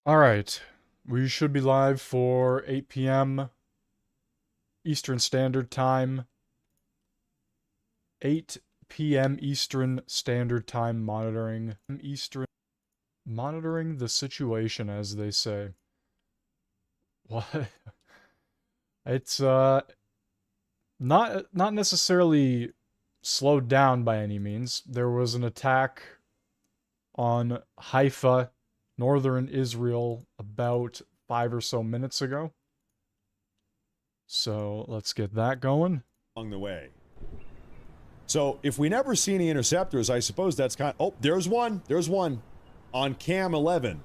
All right. We should be live for 8 p.m. Eastern Standard Time. 8 p.m. Eastern Standard Time monitoring the situation, as they say. What? It's not necessarily slowed down by any means. There was an attack on Haifa, northern Israel, about 5 or so minutes ago. So let's get that going. Along the way. So if we never see any interceptors, I suppose that's kind of... Oh, there's one. There's one. On cam 11.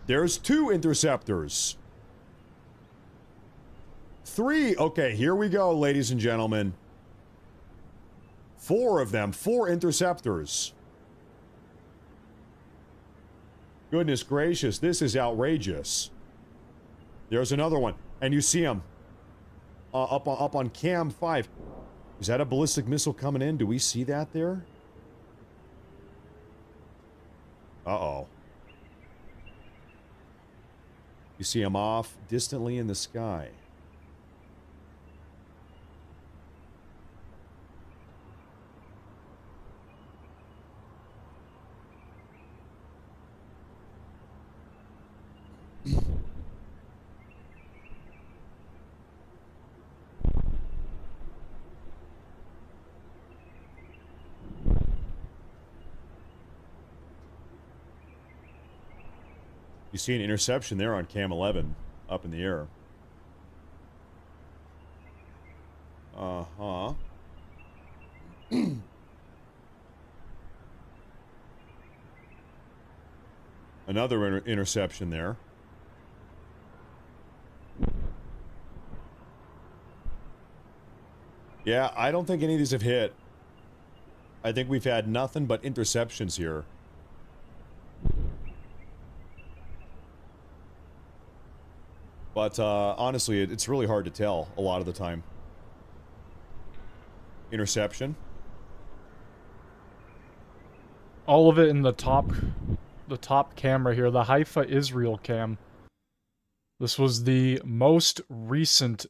There's 2 interceptors. 3. Okay, here we go, ladies and gentlemen. 4 of them. 4 interceptors. Goodness gracious, this is outrageous. There's another one. And you see him. Up on cam 5. Is that a ballistic missile coming in? Do we see that there? Uh-oh. You see him off distantly in the sky. You see an interception there on cam 11 up in the air. Uh-huh. Another interception there. Yeah, I don't think any of these have hit. I think we've had nothing but interceptions here. But honestly, it's really hard to tell a lot of the time. Interception. All of it in the top camera here, the Haifa Israel cam. This was the most recent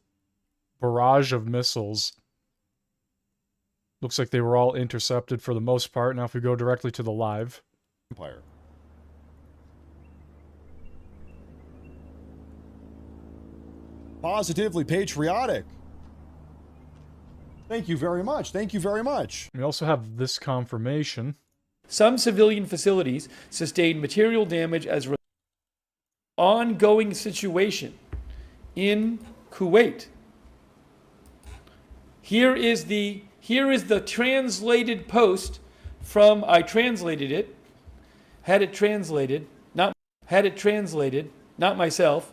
barrage of missiles. Looks like they were all intercepted for the most part. Now if we go directly to the live. Empire. Positively patriotic. Thank you very much. Thank you very much. We also have this confirmation. Some civilian facilities sustained material damage as a ongoing situation in Kuwait. Here is the translated post from, I translated it, had it translated, not myself.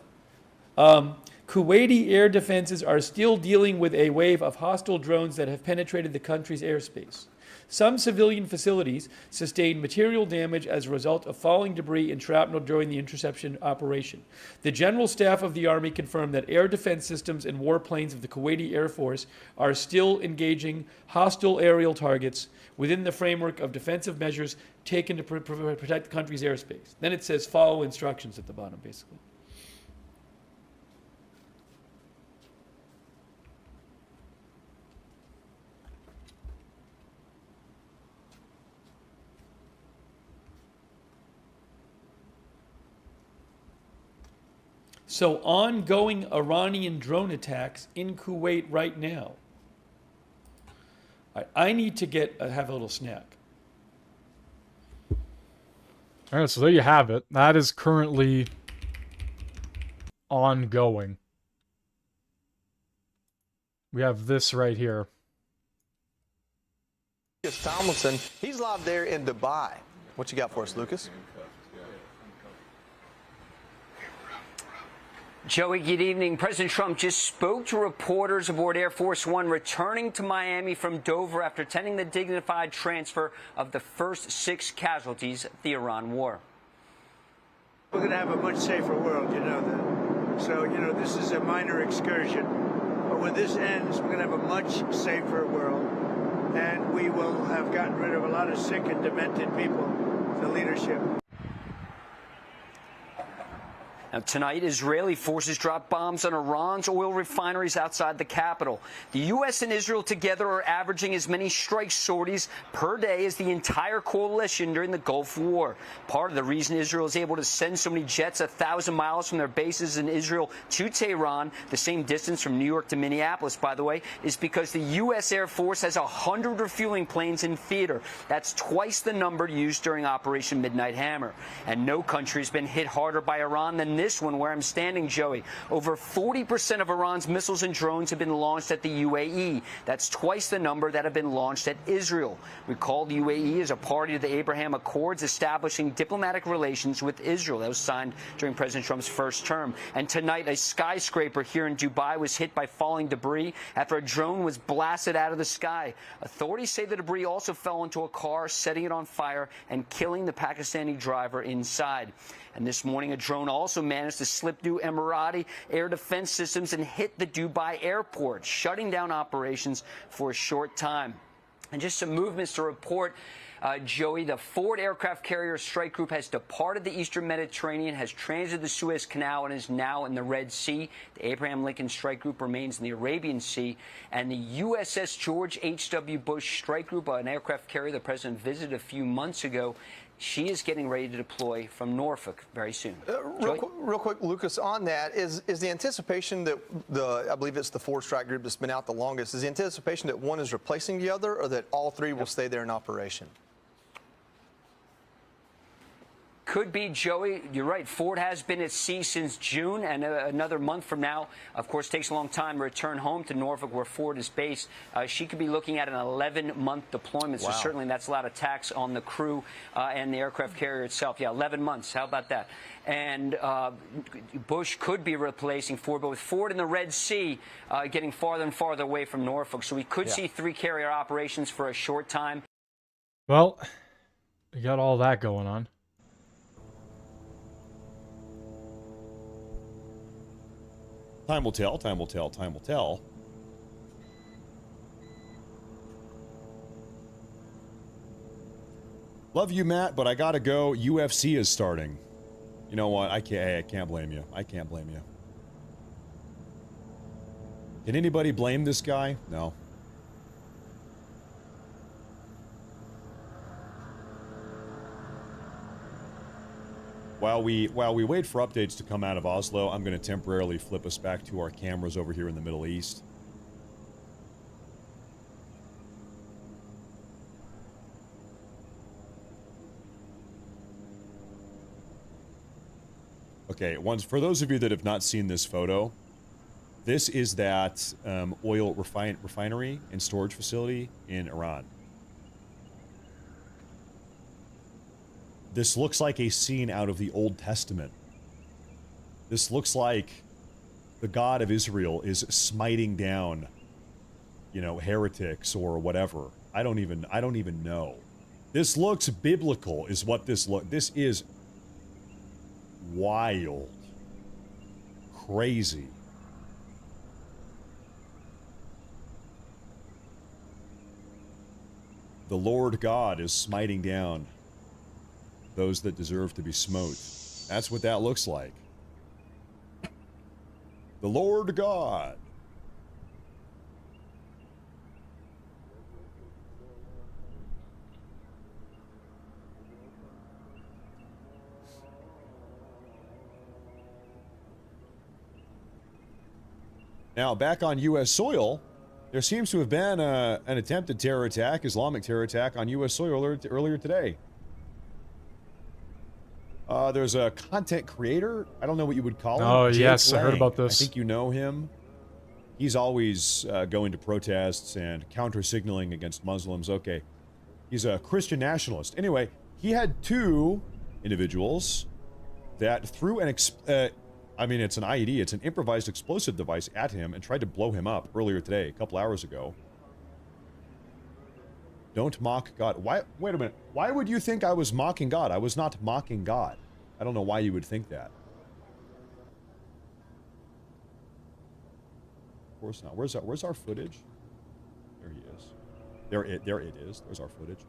Kuwaiti air defenses are still dealing with a wave of hostile drones that have penetrated the country's airspace. Some civilian facilities sustained material damage as a result of falling debris and shrapnel during the interception operation. The General Staff of the Army confirmed that air defense systems and warplanes of the Kuwaiti Air Force are still engaging hostile aerial targets within the framework of defensive measures taken to protect the country's airspace. Then it says follow instructions at the bottom, basically. So ongoing Iranian drone attacks in Kuwait right now. I need to have a little snack. All right, so there you have it. That is currently ongoing. We have this right here. Lucas Tomlinson, he's live there in Dubai. What you got for us, Lucas? Joey, good evening. President Trump just spoke to reporters aboard Air Force One returning to Miami from Dover after attending the dignified transfer of the first 6 casualties of the Iran war. We're going to have a much safer world, you know that. So, you know, this is a minor excursion. But when this ends, we're going to have a much safer world. And we will have gotten rid of a lot of sick and demented people, the leadership. All right, so there you have it. That is currently ongoing. We have this right here. So ongoing Iranian drone attacks in Kuwait right now. I need to have a little snack. All right, so there you have it. That is currently ongoing. We have this right here. So ongoing Iranian drone attacks in Kuwait right now. I need to have a little snack. Thank you very much. Now, tonight, Israeli forces dropped bombs on Iran's oil refineries outside the capital. The U.S. and Israel together are averaging as many strike sorties per day as the entire coalition during the Gulf War. Part of the reason Israel is able to send so many jets 1,000 miles from their bases in Israel to Tehran, the same distance from New York to Minneapolis, by the way, is because the U.S. Air Force has 100 refueling planes in theater. That's twice the number used during Operation Midnight Hammer. And no country has been hit harder by Iran than this one where I'm standing, Joey. Over 40% of Iran's missiles and drones have been launched at the UAE. That's twice the number that have been launched at Israel. Recall the UAE is a party to the Abraham Accords establishing diplomatic relations with Israel. That was signed during President Trump's first term. And tonight, a skyscraper here in Dubai was hit by falling debris after a drone was blasted out of the sky. Authorities say the debris also fell into a car, setting it on fire and killing the Pakistani driver inside. And this morning, a drone also managed to slip through Emirati air defense systems and hit the Dubai airport, shutting down operations for a short time. And just some movements to report. Joey, the Ford aircraft carrier strike group has departed the eastern Mediterranean, has transited the Suez Canal, and is now in the Red Sea. The Abraham Lincoln strike group remains in the Arabian Sea. And the USS George H.W. Bush strike group, an aircraft carrier the president visited a few months ago, she is getting ready to deploy from Norfolk very soon. Real quick, Lucas, on that, is the anticipation that I believe it's the Ford strike group that's been out the longest, is the anticipation that one is replacing the other or that all three will stay there in operation? Could be, Joey. You're right. Ford has been at sea since June, and another month from now, of course, takes a long time to return home to Norfolk, where Ford is based. She could be looking at an 11-month deployment, so certainly that's a lot of tax on the crew and the aircraft carrier itself. Yeah, 11 months. How about that? And Bush could be replacing Ford, but with Ford in the Red Sea, getting farther and farther away from Norfolk, so we could see 3 carrier operations for a short time. Well, we got all that going on. Time will tell, time will tell, time will tell. Love you, Matt, but I gotta go. UFC is starting. You know what? I can't blame you. I can't blame you. Can anybody blame this guy? No. While we wait for updates to come out of Oslo, I'm going to temporarily flip us back to our cameras over here in the Middle East. Okay, for those of you that have not seen this photo, this is that oil refinery and storage facility in Iran. This looks like a scene out of the Old Testament. This looks like the God of Israel is smiting down, you know, heretics or whatever. I don't even know. This looks biblical, is what this look. This is wild, crazy. The Lord God is smiting down those that deserve to be smote. That's what that looks like. The Lord God. Now, back on U.S. soil, there seems to have been an attempted terror attack, Islamic terror attack on U.S. soil earlier today. There's a content creator. I don't know what you would call him. Oh, Jake yes, Lang. I heard about this. I think you know him. He's always going to protests and counter-signaling against Muslims. Okay. He's a Christian nationalist. Anyway, he had 2 individuals that threw an it's an IED. It's an improvised explosive device at him and tried to blow him up earlier today, a couple hours ago. Don't mock God. Why? Wait a minute. Why would you think I was mocking God? I was not mocking God. I don't know why you would think that. Of course not. Where's our footage? There he is. There it is. There's our footage.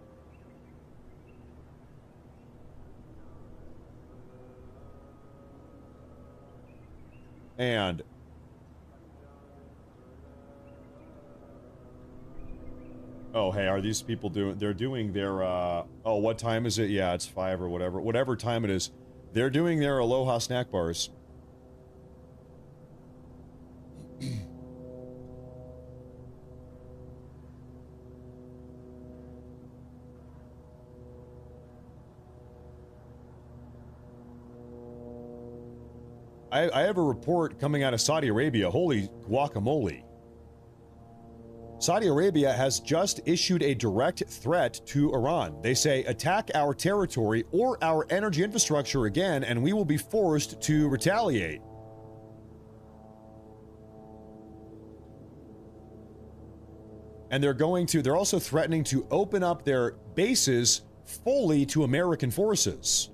And oh, hey, are these people doing, they're doing their, oh, what time is it? Yeah, it's 5 or whatever. Whatever time it is. They're doing their Aloha snack bars. I have a report coming out of Saudi Arabia. Holy guacamole. Saudi Arabia has just issued a direct threat to Iran. They say, attack our territory or our energy infrastructure again, and we will be forced to retaliate. And they're also threatening to open up their bases fully to American forces.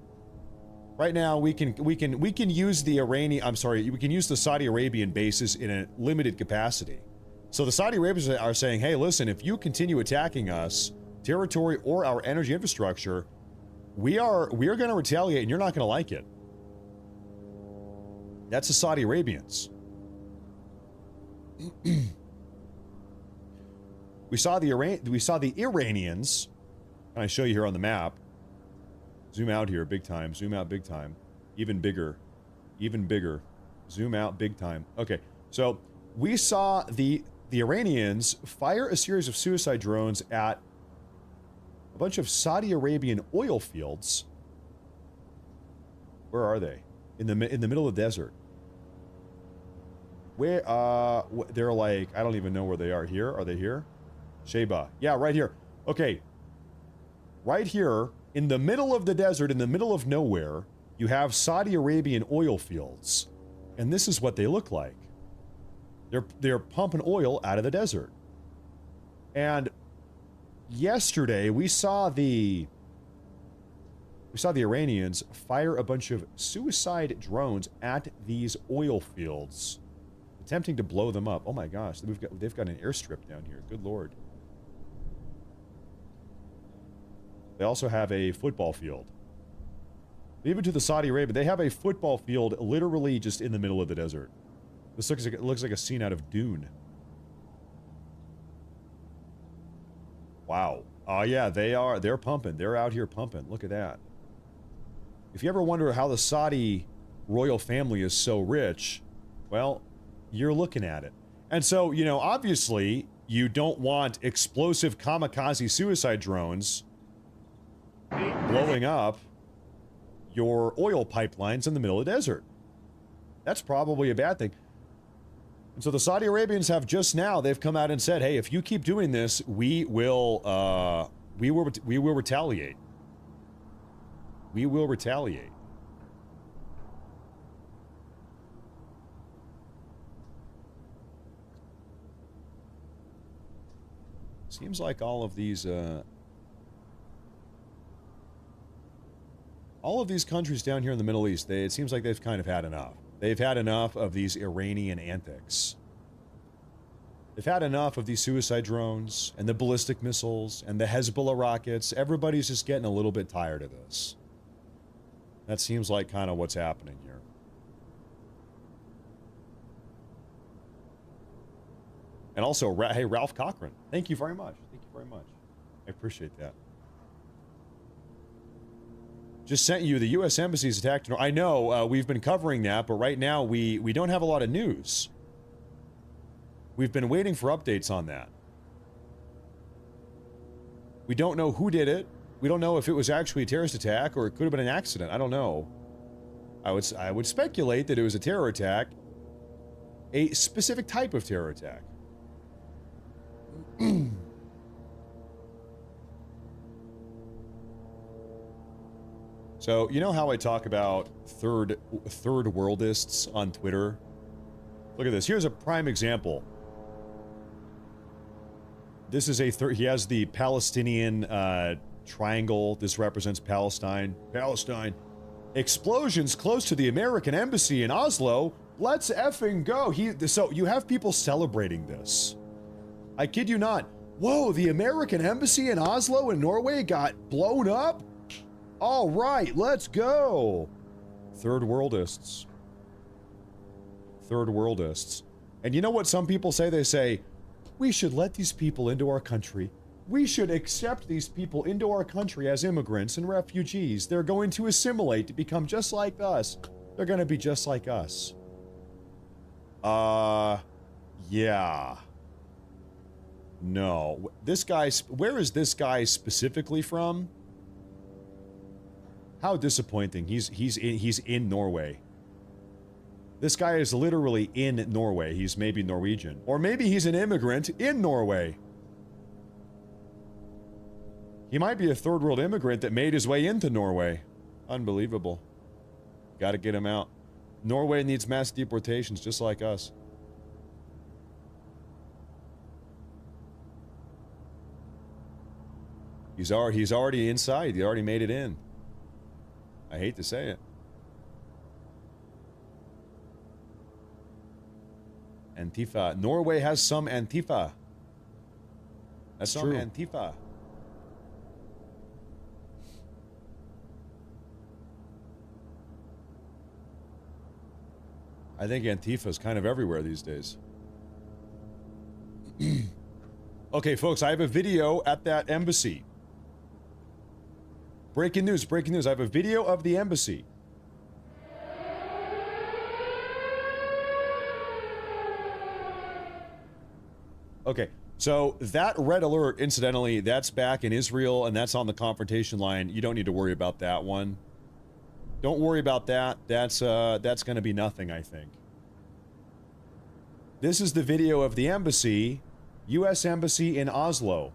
Right now, we can use the we can use the Saudi Arabian bases in a limited capacity. So the Saudi Arabians are saying, hey, listen, if you continue attacking us, territory or our energy infrastructure, we are going to retaliate and you're not going to like it. That's the Saudi Arabians. We saw the Iranians. Can I show you here on the map? Zoom out here, big time. Zoom out, big time. Even bigger. Even bigger. Zoom out, big time. Okay, so we saw the Iranians fire a series of suicide drones at a bunch of Saudi Arabian oil fields. Where are they? In the middle of the desert. Where, they're like, I don't even know where they are. Here? Are they here? Sheba. Yeah, right here. Okay. Right here, in the middle of the desert, in the middle of nowhere, you have Saudi Arabian oil fields. And this is what they look like. They're pumping oil out of the desert. And yesterday, we saw the Iranians fire a bunch of suicide drones at these oil fields, attempting to blow them up. Oh my gosh, they've got an airstrip down here. Good Lord. They also have a football field. Even to the Saudi Arabia, they have a football field literally just in the middle of the desert. This looks like a scene out of Dune. Wow. Oh yeah, they're pumping. They're out here pumping. Look at that. If you ever wonder how the Saudi royal family is so rich, well, you're looking at it. And so, you know, obviously, you don't want explosive kamikaze suicide drones blowing up your oil pipelines in the middle of the desert. That's probably a bad thing. And so the Saudi Arabians have just now, they've come out and said, hey, if you keep doing this, we will retaliate. We will retaliate. Seems like all of these countries down here in the Middle East, it seems like they've kind of had enough. They've had enough of these Iranian antics. They've had enough of these suicide drones and the ballistic missiles and the Hezbollah rockets. Everybody's just getting a little bit tired of this. That seems like kind of what's happening here. And also, hey, Ralph Cochran, thank you very much. Thank you very much. I appreciate that. Just sent you the U.S. Embassy's attack. I know, we've been covering that, but right now we don't have a lot of news. We've been waiting for updates on that. We don't know who did it. We don't know if it was actually a terrorist attack or it could have been an accident. I don't know. I would speculate that it was a terror attack. A specific type of terror attack. So, you know how I talk about third worldists on Twitter? Look at this. Here's a prime example. This is he has the Palestinian triangle. This represents Palestine. Palestine. Explosions close to the American embassy in Oslo. Let's effing go. So you have people celebrating this. I kid you not. Whoa, the American embassy in Oslo in Norway got blown up? All right, let's go. Third worldists. third worldists. And you know what some people say? They say, we should let these people into our country. We should accept these people into our country as immigrants and refugees. They're going to assimilate to become just like us. They're going to be just like us. Yeah. No. This guy, where is this guy specifically from? How disappointing. He's in Norway. This guy is literally in Norway. He's maybe Norwegian. Or maybe he's an immigrant in Norway. He might be a third world immigrant that made his way into Norway. Unbelievable. Gotta get him out. Norway needs mass deportations just like us. He's already inside. He already made it in. I hate to say it. Antifa. Norway has some Antifa. That's true. Some Antifa. I think Antifa is kind of everywhere these days. Okay, folks, I have a video at that embassy. Breaking news, breaking news. I have a video of the embassy. Okay, so that red alert, incidentally, that's back in Israel, and that's on the confrontation line. You don't need to worry about that one. Don't worry about that. That's going to be nothing, I think. This is the video of the embassy, U.S. Embassy in Oslo.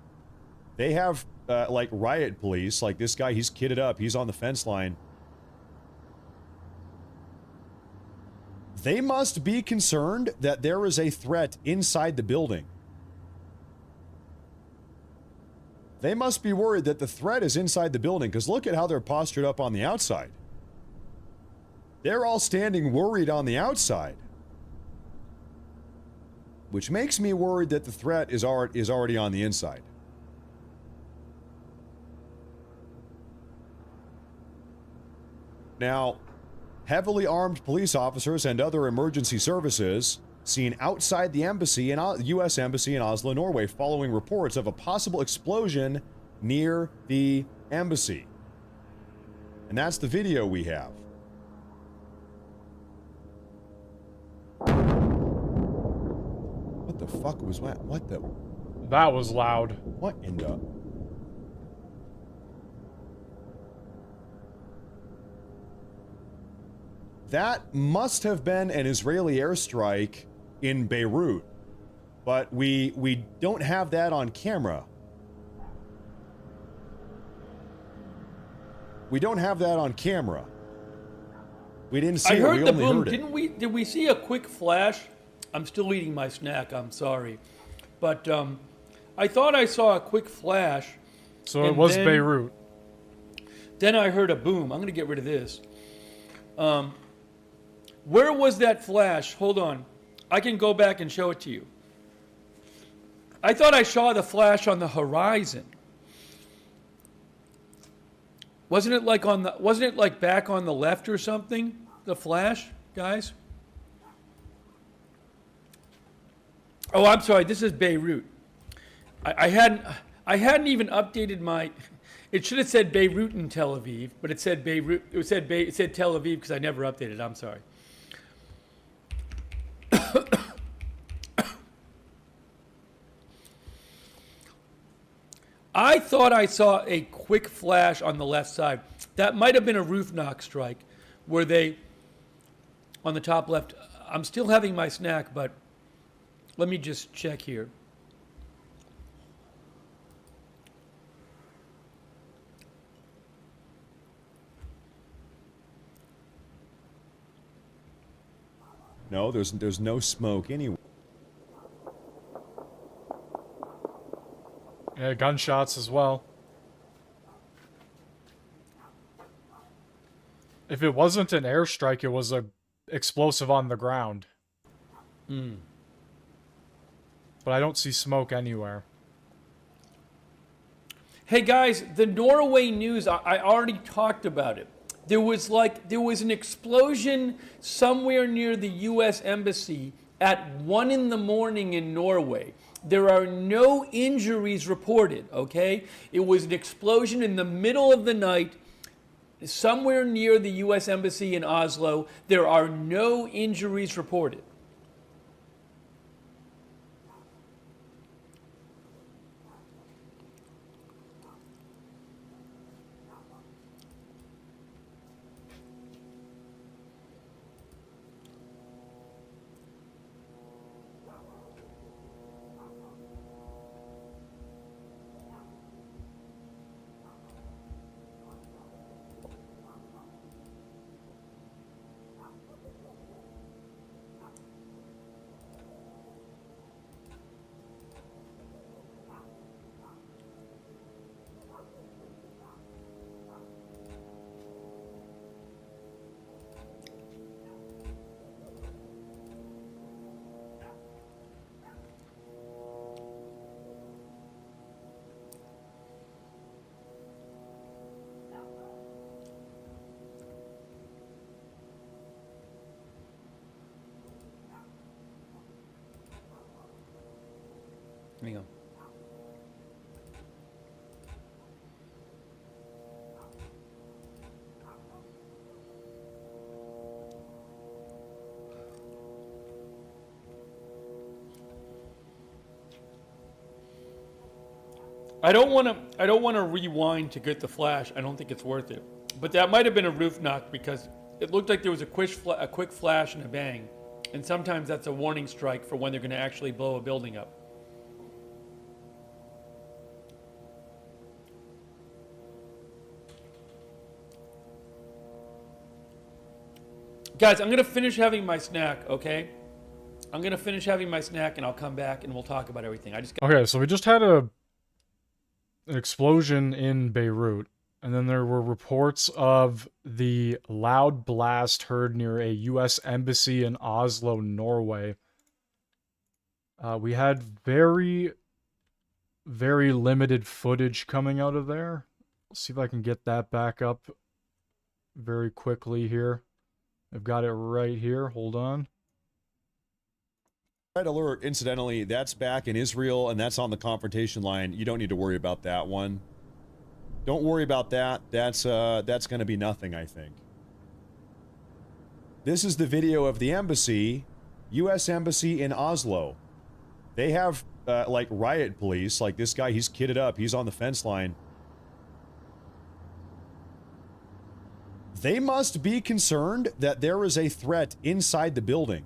They have, like, riot police. Like, this guy, he's kitted up. He's on the fence line. They must be concerned that there is a threat inside the building. They must be worried that the threat is inside the building, because look at how they're postured up on the outside. They're all standing worried on the outside. Which makes me worried that the threat is already on the inside. Now, heavily armed police officers and other emergency services seen outside the embassy in U.S. Embassy in Oslo, Norway, following reports of a possible explosion near the embassy. And that's the video we have. What the fuck was that? What the? That was loud. What in the? That must have been an Israeli airstrike in Beirut, but we don't have that on camera. We don't have that on camera. We didn't see it. I heard the boom. Heard it. Did we see a quick flash? I'm still eating my snack. I'm sorry, but I thought I saw a quick flash. So it was Beirut. Then I heard a boom. I'm going to get rid of this. Where was that flash? Hold on. I can go back and show it to you. I thought I saw the flash on the horizon. Wasn't it like back on the left or something? The flash, guys? Oh, I'm sorry. This is Beirut. I hadn't even updated my. It should have said Beirut and Tel Aviv, but it said Beirut. It said Tel Aviv because I never updated. I'm sorry. I thought I saw a quick flash on the left side. That might have been a roof knock strike where they, on the top left, I'm still having my snack, but let me just check here. No, there's no smoke anywhere. Yeah, gunshots as well. If it wasn't an airstrike, it was a explosive on the ground. But I don't see smoke anywhere. Hey guys, the Norway news, I already talked about it. There was an explosion somewhere near the U.S. Embassy at 1 in the morning in Norway. There are no injuries reported, okay? It was an explosion in the middle of the night somewhere near the U.S. Embassy in Oslo. There are no injuries reported. Hang on. I don't want to rewind to get the flash. I don't think it's worth it. But that might have been a roof knock because it looked like there was a quick flash and a bang. And sometimes that's a warning strike for when they're going to actually blow a building up. Guys, I'm going to finish having my snack, okay? I'm going to finish having my snack and I'll come back and we'll talk about everything. Okay, so we just had an explosion in Beirut, and then there were reports of the loud blast heard near a U.S. embassy in Oslo, Norway. We had very, very limited footage coming out of there. Let's see if I can get that back up very quickly here. I've got it right here. Hold on. Red alert, incidentally, that's back in Israel, and that's on the confrontation line. You don't need to worry about that one. Don't worry about that. That's going to be nothing, I think. This is the video of the embassy, U.S. Embassy in Oslo. They have, like, riot police. Like, this guy, he's kitted up. He's on the fence line. They must be concerned that there is a threat inside the building.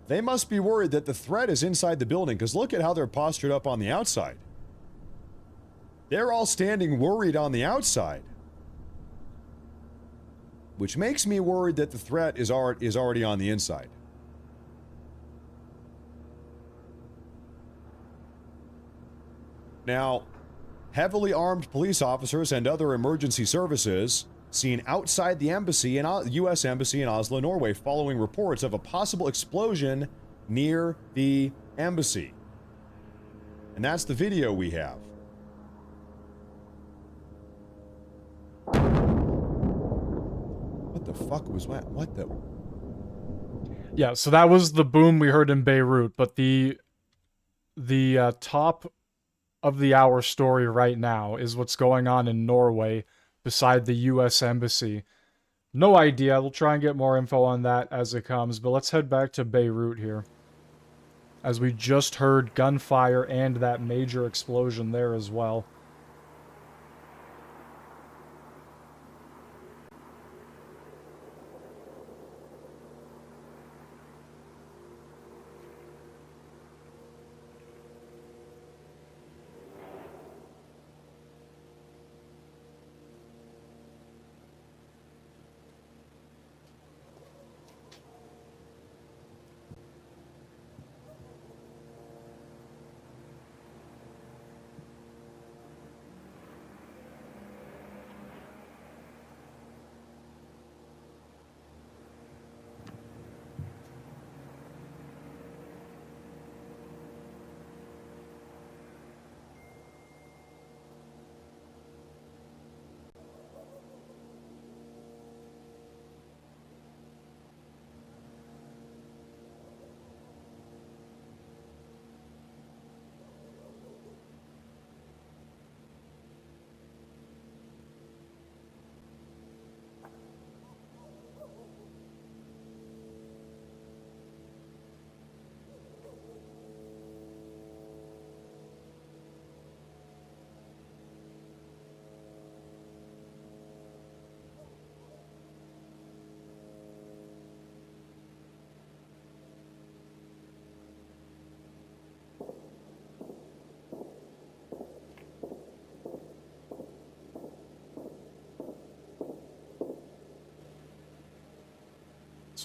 They must be worried that the threat is inside the building, because look at how they're postured up on the outside. They're all standing worried on the outside. Which makes me worried that the threat is already on the inside. Now, heavily armed police officers and other emergency services seen outside the embassy in U.S. Embassy in Oslo, Norway, following reports of a possible explosion near the embassy. And that's the video we have. What the fuck was that? What the? Yeah, so that was the boom we heard in Beirut, but the top of the hour story right now is what's going on in Norway beside the U.S. Embassy. No idea. We'll try and get more info on that as it comes, but let's head back to Beirut here, as we just heard gunfire and that major explosion there as well.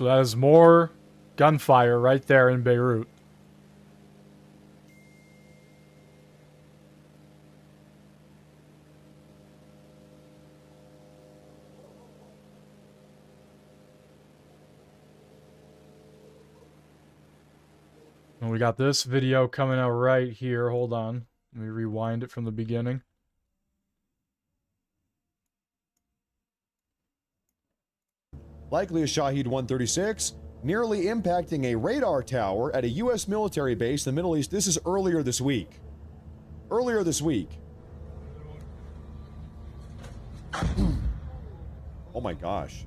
So that is more gunfire right there in Beirut. And we got this video coming out right here. Hold on. Let me rewind it from the beginning. Likely a Shahed 136, nearly impacting a radar tower at a U.S. military base in the Middle East. This is earlier this week. Earlier this week. Oh my gosh.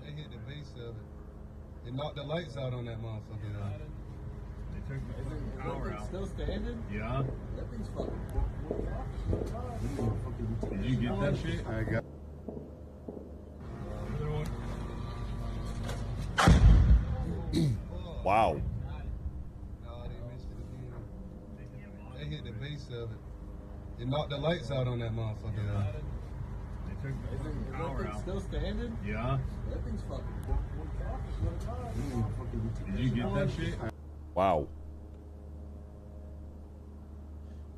They hit the base of it. It knocked the lights out on that motherfucker. They took the power out. Still standing? Yeah. That thing's fucking. Did you get that shit? I got. Wow. No, they missed it again. They hit the base of it. It knocked the lights out on that motherfucker. They took the power out. Still standing? Yeah. That thing's fucking. Did you get that shit? Wow.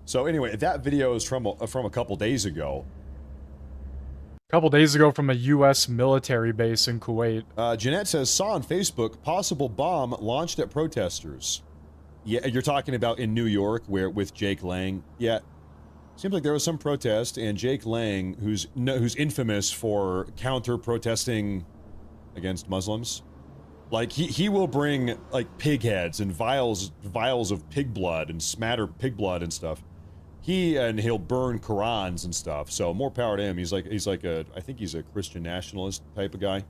So anyway, that video is from a couple days ago. A couple days ago from a U.S. military base in Kuwait. Jeanette says, saw on Facebook, possible bomb launched at protesters. Yeah, you're talking about in New York, where with Jake Lang. Yeah, seems like there was some protest, and Jake Lang, who's infamous for counter-protesting against Muslims, like he will bring like pig heads and vials of pig blood and smatter pig blood and stuff. He'll burn Qurans and stuff. So more power to him. He's like I think he's a Christian nationalist type of guy.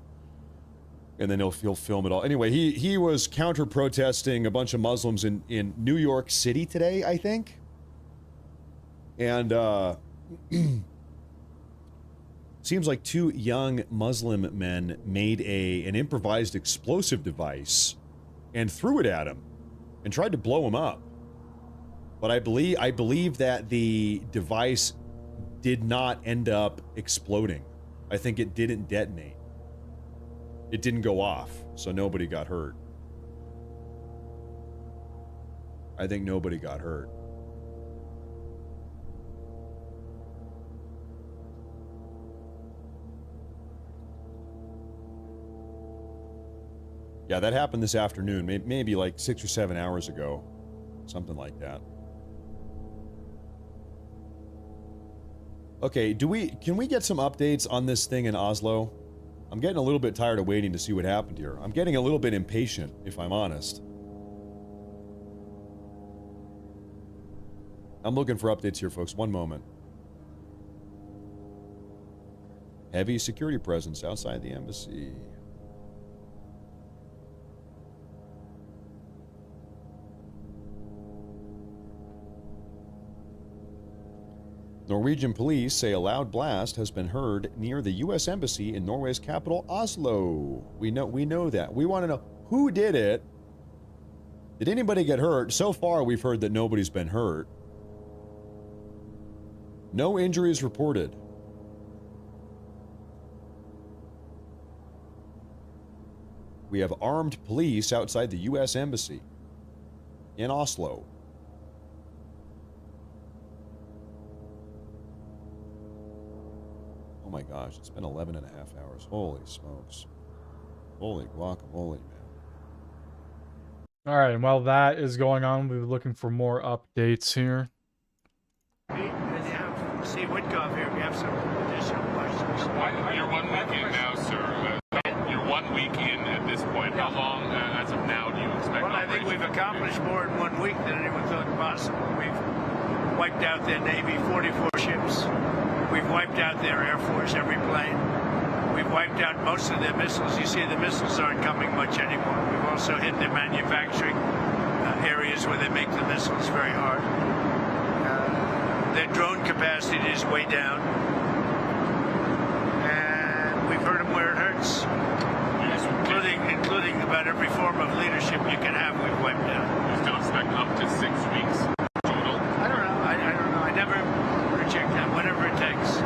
And then he'll film it all. Anyway, he was counter protesting a bunch of Muslims in New York City today, I think. And seems like two young Muslim men made an improvised explosive device and threw it at him and tried to blow him up. But I believe that the device did not end up exploding. I think it didn't detonate. It didn't go off, so nobody got hurt. I think nobody got hurt. Yeah, that happened this afternoon, maybe like 6 or 7 hours ago. Something like that. Okay, can we get some updates on this thing in Oslo? I'm getting a little bit tired of waiting to see what happened here. I'm getting a little bit impatient, if I'm honest. I'm looking for updates here, folks. One moment. Heavy security presence outside the embassy. Norwegian police say a loud blast has been heard near the U.S. Embassy in Norway's capital, Oslo. We know that. We want to know who did it. Did anybody get hurt? So far, we've heard that nobody's been hurt. No injuries reported. We have armed police outside the U.S. Embassy in Oslo. Oh my gosh, it's been 11 and a half hours. Holy smokes. Holy guacamole, man. Alright, and while that is going on, we'll be looking for more updates here. And you have Steve Witkoff here. We have some additional questions. You're 1 week in now, sir. You're 1 week in at this point. How long, as of now, do you expect? Well, I think we've accomplished more in 1 week than anyone thought possible. We've wiped out their Navy, 44 ships. We've wiped out their Air Force, every plane. We've wiped out most of their missiles. You see, the missiles aren't coming much anymore. We've also hit their manufacturing areas where they make the missiles very hard. Their drone capacity is way down. And we've hurt them where it hurts. Including about every form of leadership you can have, we've wiped out. You still expect up to 6 weeks total? I don't know. I don't know. I never project that, whatever it takes.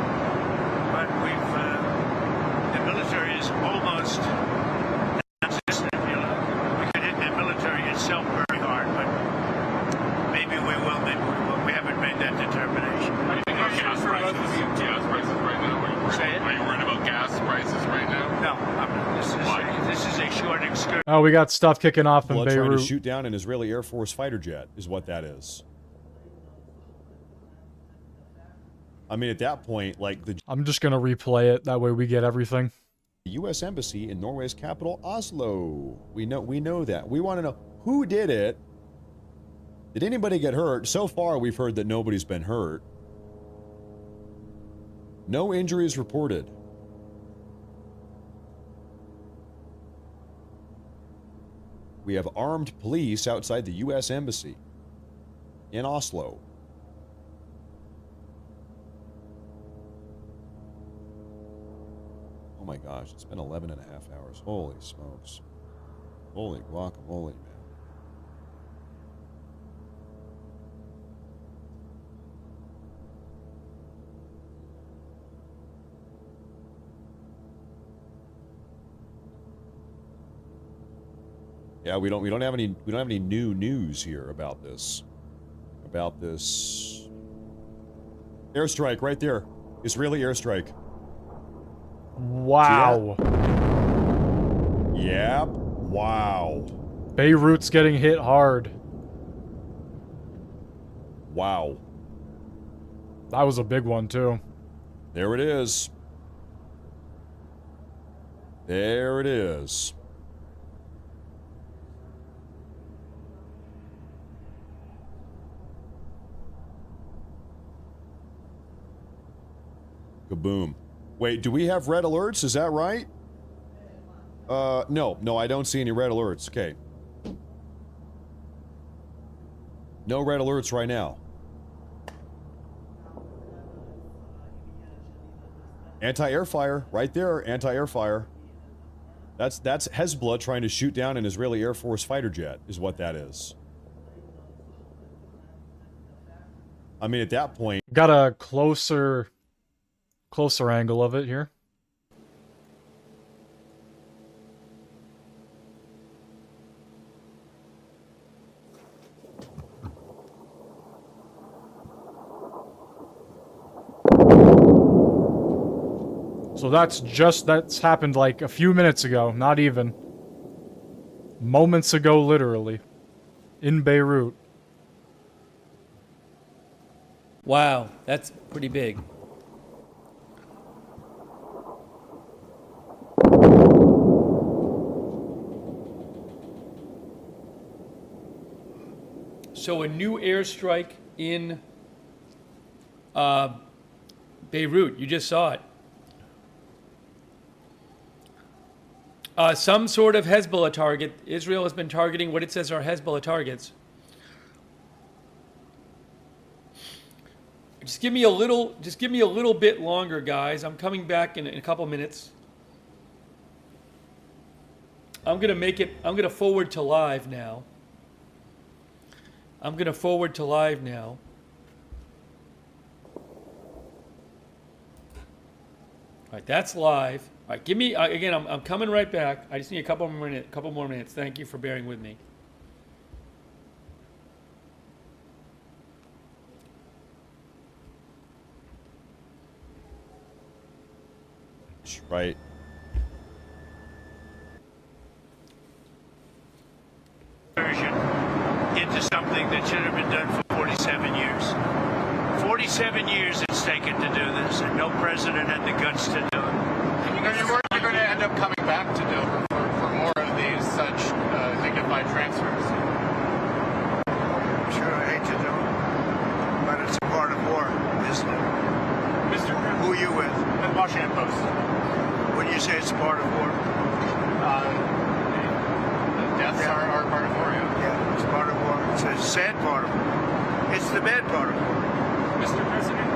But the military that determination. Are you thinking of gas prices? Gas prices right now? Are you worried about gas prices right now? No, this is a short excursion. Oh, we got stuff kicking off in Blood trying to Beirut. shoot down an Israeli Air Force fighter jet is what that is. I mean, at that point, like the I'm just gonna replay it. That way we get everything. U.S. Embassy in Norway's capital, Oslo. We know that. We want to know who did it. Did anybody get hurt? So far, we've heard that nobody's been hurt. No injuries reported. We have armed police outside the U.S. Embassy in Oslo. Oh my gosh, it's been 11 and a half hours. Holy smokes. Holy guacamole, man. Yeah, we don't have any new news here about this. About this airstrike right there. Israeli airstrike. Wow. Yep. Wow. Beirut's getting hit hard. Wow. That was a big one, too. There it is. There it is. Kaboom. Wait, do we have red alerts? Is that right? No, I don't see any red alerts. Okay. No red alerts right now. Anti-air fire, right there, anti-air fire. That's Hezbollah trying to shoot down an Israeli Air Force fighter jet, is what that is. I mean, at that point... Got a closer angle of it here. So that's happened like a few minutes ago, not even. Moments ago, literally. In Beirut. Wow, that's pretty big. So a new airstrike in Beirut. You just saw it. Some sort of Hezbollah target. Israel has been targeting what it says are Hezbollah targets. Just give me a little bit longer, guys. I'm coming back in a couple minutes. I'm gonna forward to live now. All right, that's live. All right, give me again. I'm coming right back. I just need a couple more minutes. Thank you for bearing with me. Right. Into something that should have been done for 47 years. 47 years it's taken to do this, and no president had the guts to do it. Are you worried you're going to end up coming back to Dover for more of these such dignified transfers? I'm sure I hate to do it, but it's a part of war, isn't it? Mr. Who are you with? The Washington Post. When you say it's a part of war? The deaths are part of war, yeah. Yeah, it's part of war. It's a sad part of war. It's the bad part of war. Mr. President,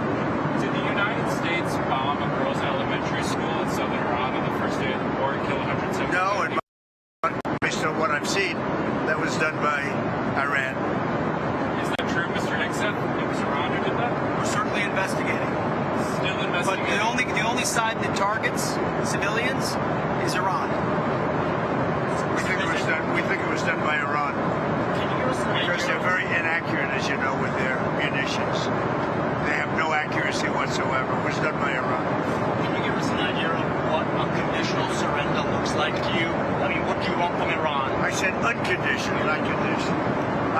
did the United States bomb a girls' elementary school in southern Iran on the first day of the war and kill 170? No, and based on what I've seen, that was done by Iran. Is that true, Mr. Nixon? It was Iran who did that? We're certainly investigating. Still investigating. But the only side that targets civilians is Iran. We think it was done by Iran. Can you give us an Because idea? they're very inaccurate, as you know, with their munitions.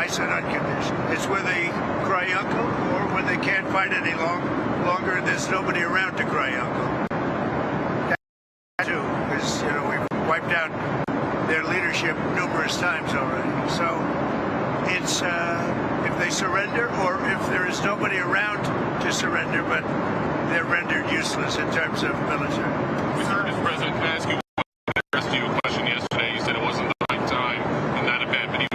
I said unconditional. It's where they cry uncle, or when they can't fight any longer, there's nobody around to cry uncle. That too, because we've wiped out their leadership numerous times already. So it's if they surrender, or if there is nobody around to surrender, but they're rendered useless in terms of military. Mr. President, can I ask you? I asked you a question yesterday. You said it wasn't the right time in that event, but he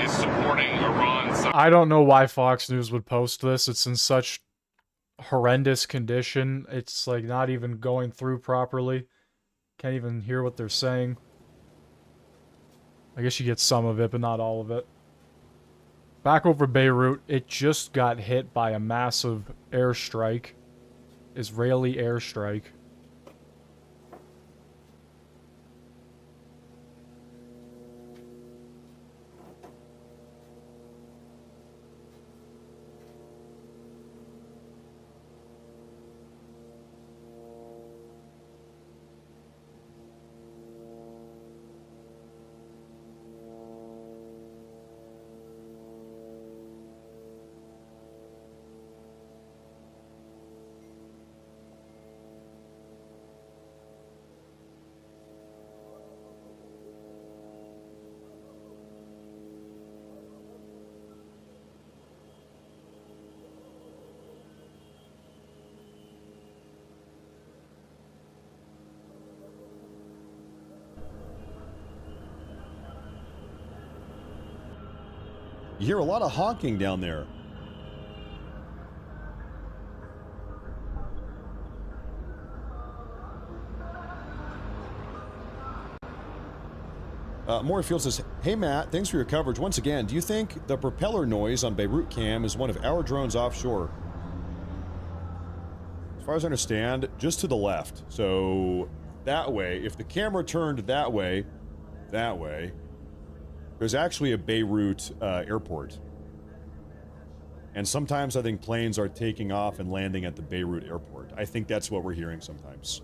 is supporting Iran. I don't know why Fox News would post this. It's in such horrendous condition. It's like not even going through properly. Can't even hear what they're saying. I guess you get some of it, but not all of it. Back over Beirut, it just got hit by a massive airstrike. Israeli airstrike. You hear a lot of honking down there. Morefield says, hey Matt, thanks for your coverage. Once again, do you think the propeller noise on Beirut Cam is one of our drones offshore? As far as I understand, just to the left. So that way, if the camera turned that way, there's actually a Beirut airport. And sometimes I think planes are taking off and landing at the Beirut airport. I think that's what we're hearing sometimes.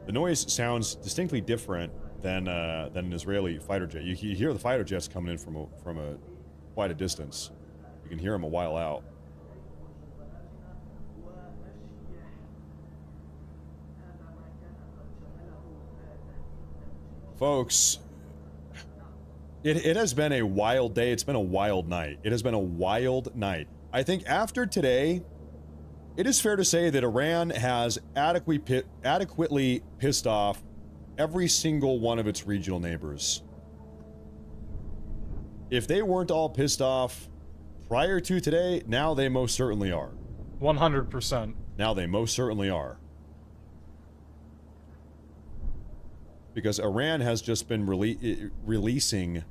The noise sounds distinctly different than an Israeli fighter jet. You hear the fighter jets coming in from quite a distance. You can hear them a while out. Folks, it has been a wild day. It's been a wild night. It has been a wild night. I think after today, it is fair to say that Iran has adequately pissed off every single one of its regional neighbors. If they weren't all pissed off prior to today, now they most certainly are. 100%. Now they most certainly are. Because Iran has just been releasing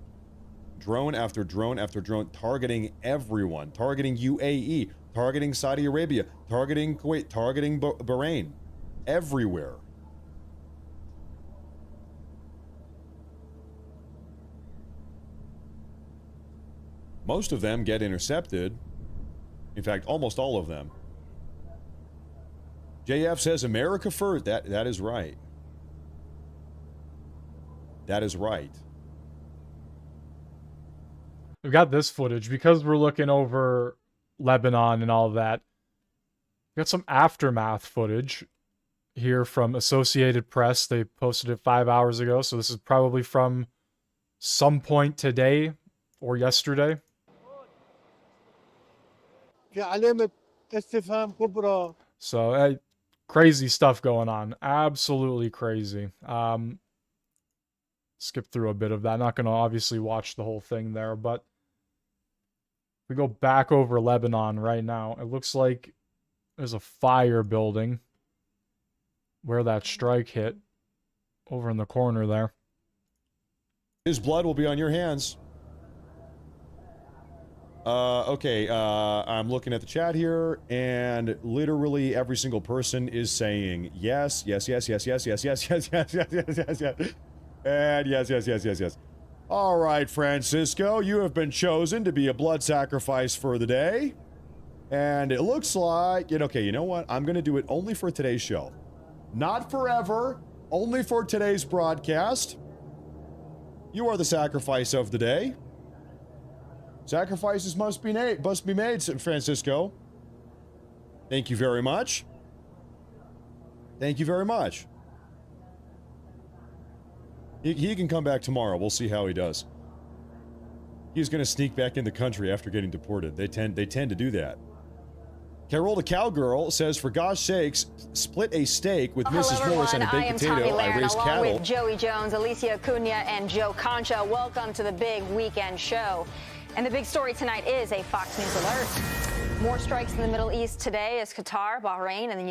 drone after drone after drone, targeting everyone, targeting UAE, targeting Saudi Arabia, targeting Kuwait, targeting Bahrain, everywhere. Most of them get intercepted. In fact, almost all of them. JF says America first. That is right. That is right. We've got this footage because we're looking over Lebanon and all of that. We got some aftermath footage here from Associated Press. They posted it 5 hours ago, so this is probably from some point today or yesterday. So, crazy stuff going on. Absolutely crazy. Skip through a bit of that. Not going to obviously watch the whole thing there, but we go back over Lebanon right now. It looks like there's a fire building where that strike hit over in the corner there. His blood will be on your hands. Okay, I'm looking at the chat here, and literally every single person is saying yes, yes, yes, yes, yes, yes, yes, yes, yes, yes, yes, yes, yes, and yes, yes, yes, yes, yes. All right, Francisco, you have been chosen to be a blood sacrifice for the day, and it looks like, okay, you know what? I'm gonna do it only for today's show, not forever, only for today's broadcast. You are the sacrifice of the day. Sacrifices must be made, San Francisco. Thank you very much. Thank you very much. He can come back tomorrow. We'll see how he does. He's going to sneak back in the country after getting deported. They tend to do that. Carol the Cowgirl says, for gosh sakes, split a steak with Mrs. Morris and a baked potato. I raised cattle. Along with Joey Jones, Alicia Acuna, and Joe Concha. Welcome to the big weekend show. And the big story tonight is a Fox News alert. More strikes in the Middle East today as Qatar, Bahrain, and the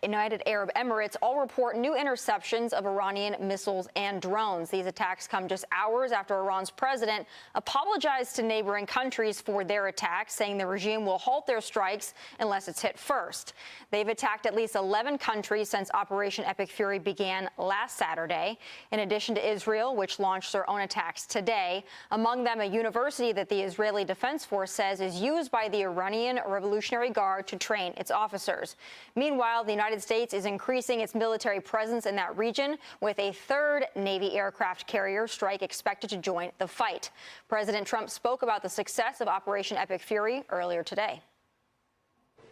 United Arab Emirates all report new interceptions of Iranian missiles and drones. These attacks come just hours after Iran's president apologized to neighboring countries for their attacks, saying the regime will halt their strikes unless it's hit first. They've attacked at least 11 countries since Operation Epic Fury began last Saturday, in addition to Israel, which launched their own attacks today. Among them, a university that the Israeli Defense Force says is used by the Iranian Revolutionary Guard to train its officers. Meanwhile, the United States is increasing its military presence in that region, with a third Navy aircraft carrier strike expected to join the fight. President Trump spoke about the success of Operation Epic Fury earlier today.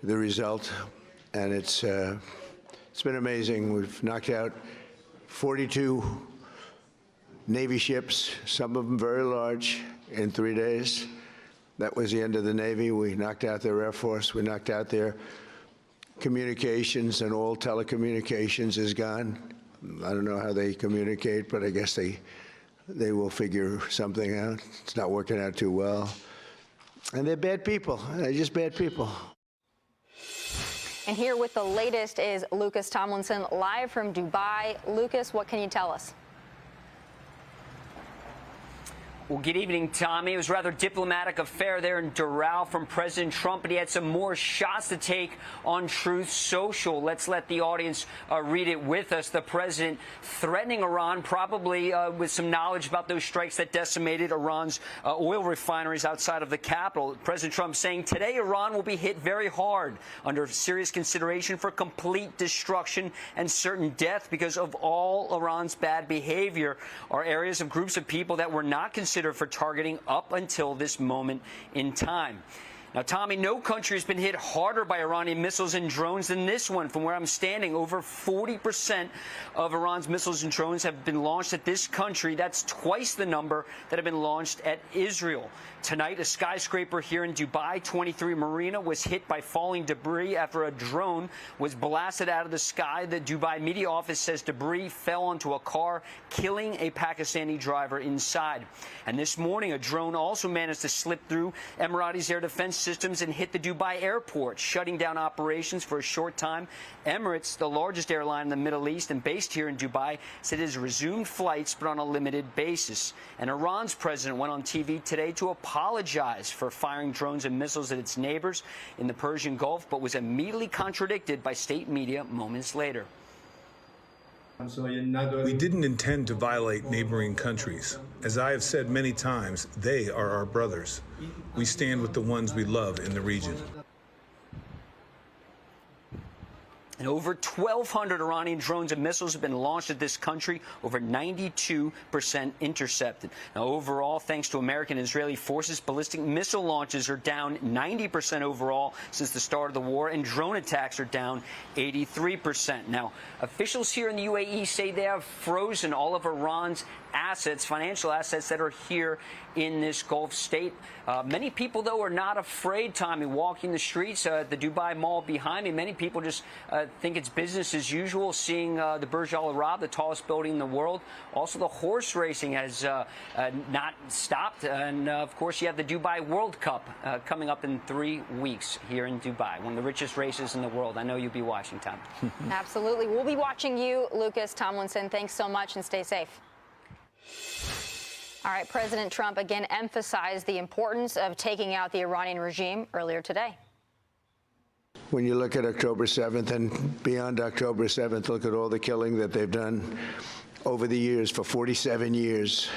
The result, and it's been amazing. We've knocked out 42 Navy ships, some of them very large, in 3 days. That was the end of the Navy. We knocked out their Air Force. We knocked out their communications, and all telecommunications is gone. I don't know how they communicate, but I guess they will figure something out. It's not working out too well. And they're bad people. They're just bad people. And here with the latest is Lucas Tomlinson, live from Dubai. Lucas, what can you tell us? Well, good evening, Tommy. It was a rather diplomatic affair there in Doral from President Trump, but he had some more shots to take on Truth Social. Let's let the audience read it with us. The president threatening Iran, probably with some knowledge about those strikes that decimated Iran's oil refineries outside of the capital. President Trump saying today Iran will be hit very hard under serious consideration for complete destruction and certain death because of all Iran's bad behavior are areas of groups of people that were not considered for targeting up until this moment in time. Now, Tommy, no country has been hit harder by Iranian missiles and drones than this one. From where I'm standing, over 40% of Iran's missiles and drones have been launched at this country. That's twice the number that have been launched at Israel. Tonight, a skyscraper here in Dubai 23 Marina was hit by falling debris after a drone was blasted out of the sky. The Dubai media office says debris fell onto a car, killing a Pakistani driver inside. And this morning, a drone also managed to slip through Emirati's air defense systems and hit the Dubai airport, shutting down operations for a short time. Emirates, the largest airline in the Middle East and based here in Dubai, said it has resumed flights but on a limited basis. And Iran's president went on TV today to apologize for firing drones and missiles at its neighbors in the Persian Gulf, but was immediately contradicted by state media moments later. We didn't intend to violate neighboring countries. As I have said many times, they are our brothers. We stand with the ones we love in the region. And over 1,200 Iranian drones and missiles have been launched at this country, over 92% intercepted. Now, overall, thanks to American and Israeli forces, ballistic missile launches are down 90% overall since the start of the war, and drone attacks are down 83%. Now, officials here in the UAE say they have frozen all of Iran's assets, financial assets that are here in this Gulf state. Many people, though, are not afraid, Tommy, walking the streets. The Dubai Mall behind me, many people just think it's business as usual, seeing the Burj Al Arab, the tallest building in the world. Also, the horse racing has not stopped. And, of course, you have the Dubai World Cup coming up in 3 weeks here in Dubai, one of the richest races in the world. I know you'll be watching, Tom. Absolutely. We'll be watching you, Lucas Tomlinson. Thanks so much and stay safe. All right, President Trump again emphasized the importance of taking out the Iranian regime earlier today. When you look at October 7th and beyond October 7th, look at all the killing that they've done over the years, for 47 years.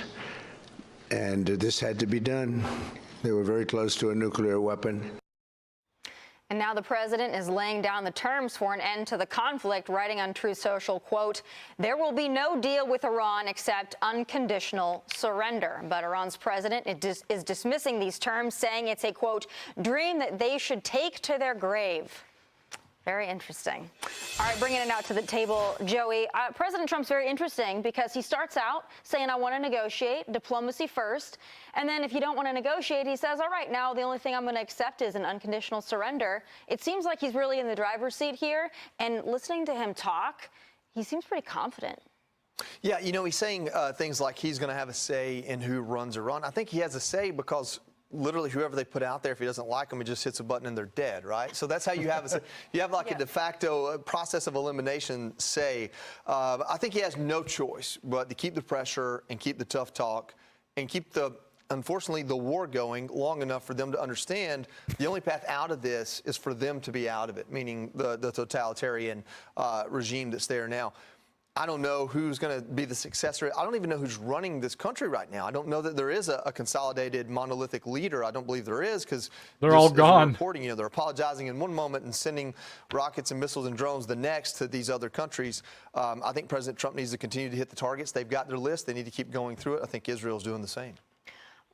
And this had to be done. They were very close to a nuclear weapon. And now the president is laying down the terms for an end to the conflict, writing on Truth Social, quote, "There will be no deal with Iran except unconditional surrender." But Iran's president is dismissing these terms, saying it's a, quote, "dream that they should take to their grave." Very interesting. All right, bringing it out to the table, Joey. President Trump's very interesting because he starts out saying, I want to negotiate, diplomacy first. And then if you don't want to negotiate, he says, all right, now the only thing I'm going to accept is an unconditional surrender. It seems like he's really in the driver's seat here. And listening to him talk, he seems pretty confident. Yeah, you know, he's saying things like he's going to have a say in who runs Iran. I think he has a say because literally whoever they put out there, if he doesn't like them, he just hits a button and they're dead, right? So that's how you have you have like a de facto process of elimination say. I think he has no choice but to keep the pressure and keep the tough talk and keep unfortunately, the war going long enough for them to understand the only path out of this is for them to be out of it, meaning the totalitarian regime that's there now. I don't know who's going to be the successor. I don't even know who's running this country right now. I don't know that there is a consolidated monolithic leader. I don't believe there is because they're all gone. Reporting, they're apologizing in one moment and sending rockets and missiles and drones the next to these other countries. I think President Trump needs to continue to hit the targets. They've got their list. They need to keep going through it. I think Israel's doing the same.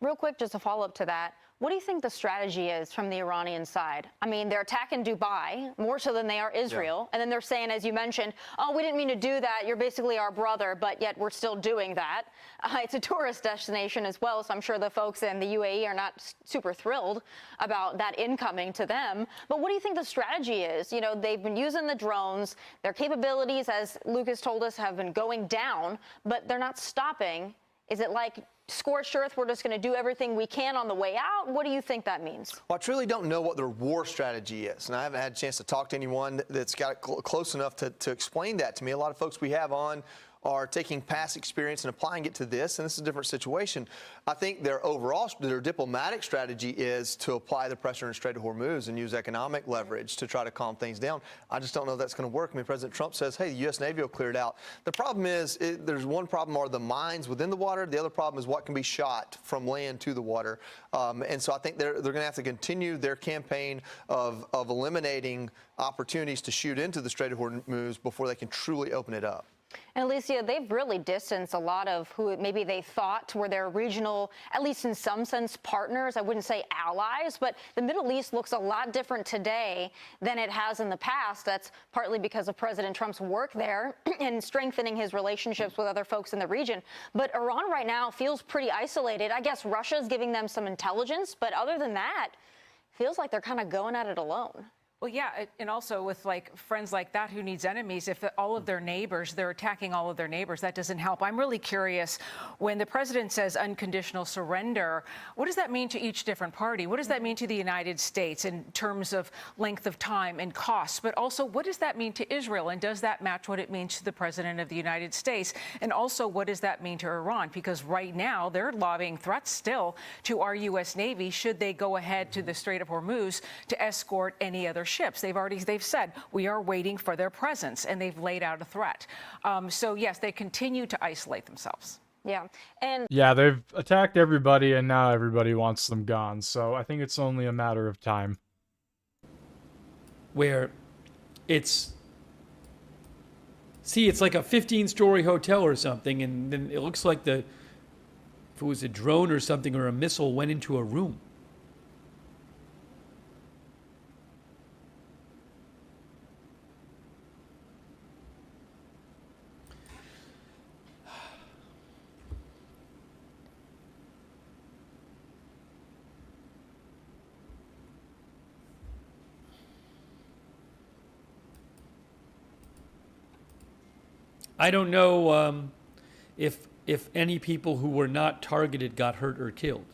Real quick, just a follow-up to that. What do you think the strategy is from the Iranian side? I mean, they're attacking Dubai more so than they are Israel. And then they're saying, as you mentioned, oh, we didn't mean to do that. You're basically our brother, but yet we're still doing that. It's a tourist destination as well, so I'm sure the folks in the UAE are not super thrilled about that incoming to them. But what do you think the strategy is? You know, they've been using the drones. Their capabilities, as Lucas told us, have been going down, but they're not stopping. Is it like scorched earth, we're just going to do everything we can on the way out? What do you think that means? Well, I truly don't know what their war strategy is, and I haven't had a chance to talk to anyone that's got it close enough to explain that to me. A lot of folks we have on are taking past experience and applying it to this, and this is a different situation. I think their diplomatic strategy is to apply the pressure in Strait of Hormuz and use economic leverage to try to calm things down. I just don't know if that's going to work. I mean, President Trump says, hey, the U.S. Navy will clear it out. The problem is, there's one problem are the mines within the water. The other problem is what can be shot from land to the water. And so I think they're going to have to continue their campaign of eliminating opportunities to shoot into the Strait of Hormuz before they can truly open it up. And Alicia, they've really distanced a lot of who maybe they thought were their regional, at least in some sense, partners. I wouldn't say allies, but the Middle East looks a lot different today than it has in the past. That's partly because of President Trump's work there and strengthening his relationships with other folks in the region. But Iran right now feels pretty isolated. I guess Russia's giving them some intelligence, but other than that, feels like they're kind of going at it alone. Well, yeah, and also with like friends like that, who needs enemies? If all of their neighbors, they're attacking all of their neighbors, that doesn't help. I'm really curious, when the president says unconditional surrender, what does that mean to each different party? What does that mean to the United States in terms of length of time and costs? But also, what does that mean to Israel? And does that match what it means to the president of the United States? And also, what does that mean to Iran? Because right now, they're lobbying threats still to our U.S. Navy should they go ahead to the Strait of Hormuz to escort any other ships. They've said we are waiting for their presence, and they've laid out a threat. So yes, they continue to isolate themselves. Yeah, and yeah, they've attacked everybody, and now everybody wants them gone. So I think it's only a matter of time. Where it's like a 15-story hotel or something, and then it looks like if it was a drone or something or a missile went into a room. I don't know if any people who were not targeted got hurt or killed.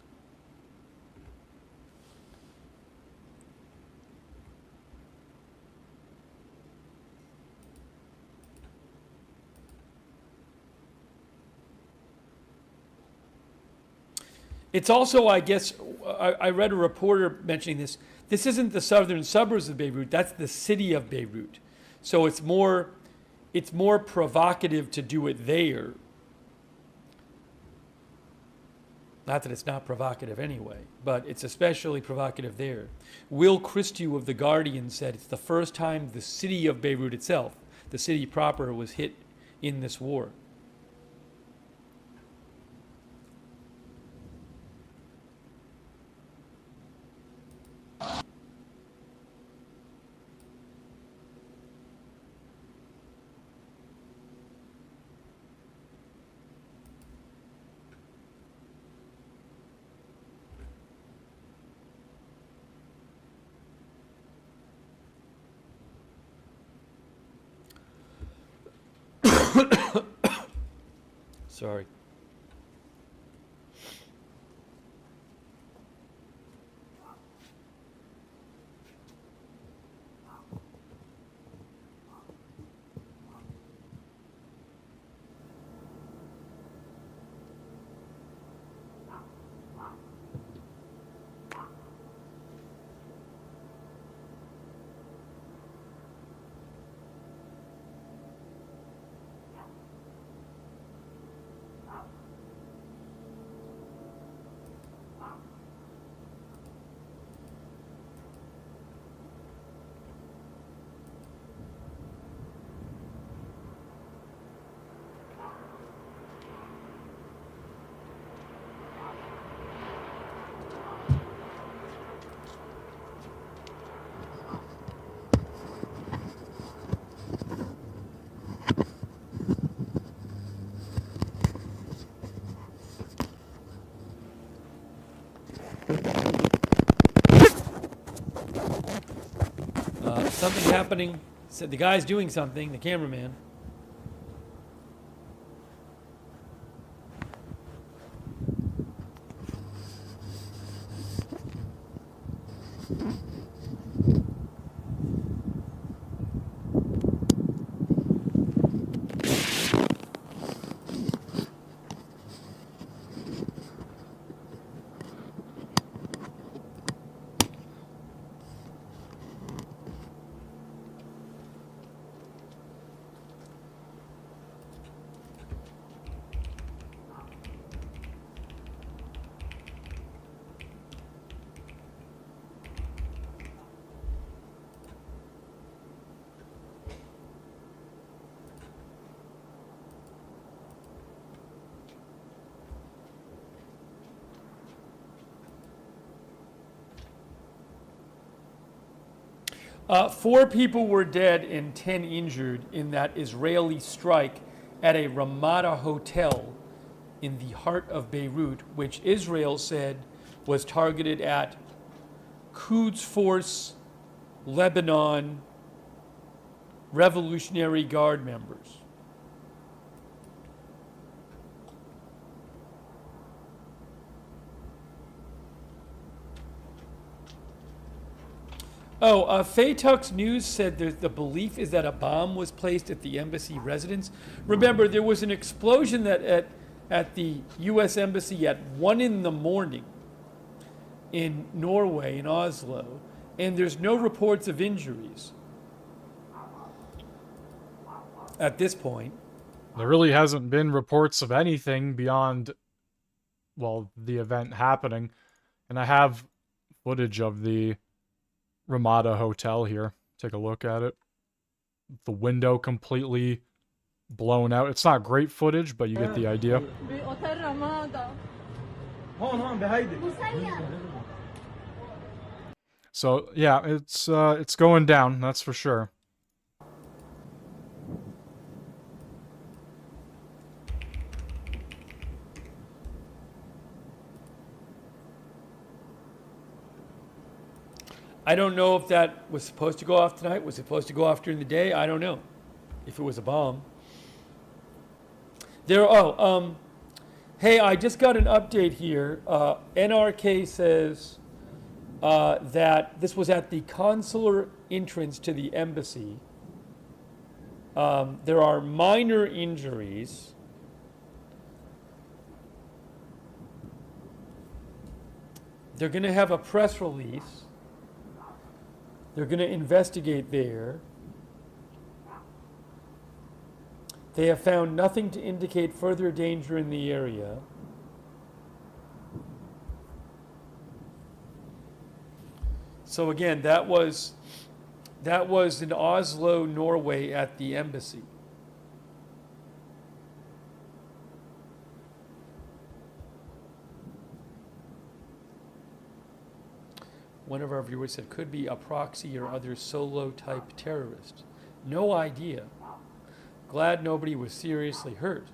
It's also, I guess, I read a reporter mentioning this. This isn't the southern suburbs of Beirut. That's the city of Beirut. So it's more provocative to do it there Not that it's not provocative anyway, but it's especially provocative there. Will Christou of The Guardian said it's the first time the city of Beirut itself, the city proper, was hit in this war. Sorry. Something happening. Said the guy's doing something, the cameraman. Four people were dead and 10 injured in that Israeli strike at a Ramada hotel in the heart of Beirut, which Israel said was targeted at Quds Force Lebanon Revolutionary Guard members. Faytux News said that the belief is that a bomb was placed at the embassy residence. Remember, there was an explosion at the U.S. Embassy at 1 in the morning in Norway, in Oslo, and there's no reports of injuries at this point. There really hasn't been reports of anything beyond, well, the event happening. And I have footage of the Ramada Hotel here. Take a look at it. The window completely blown out. It's not great footage, but you get the idea. So yeah, it's going down, that's for sure. I don't know if that was supposed to go off tonight. Was it supposed to go off during the day? I don't know. If it was a bomb. Hey, I just got an update here. NRK says that this was at the consular entrance to the embassy. There are minor injuries. They're going to have a press release. They're going to investigate there. They have found nothing to indicate further danger in the area. So again, that was in Oslo, Norway, at the embassy. One of our viewers said could be a proxy or other solo type terrorist. No idea. Glad nobody was seriously hurt.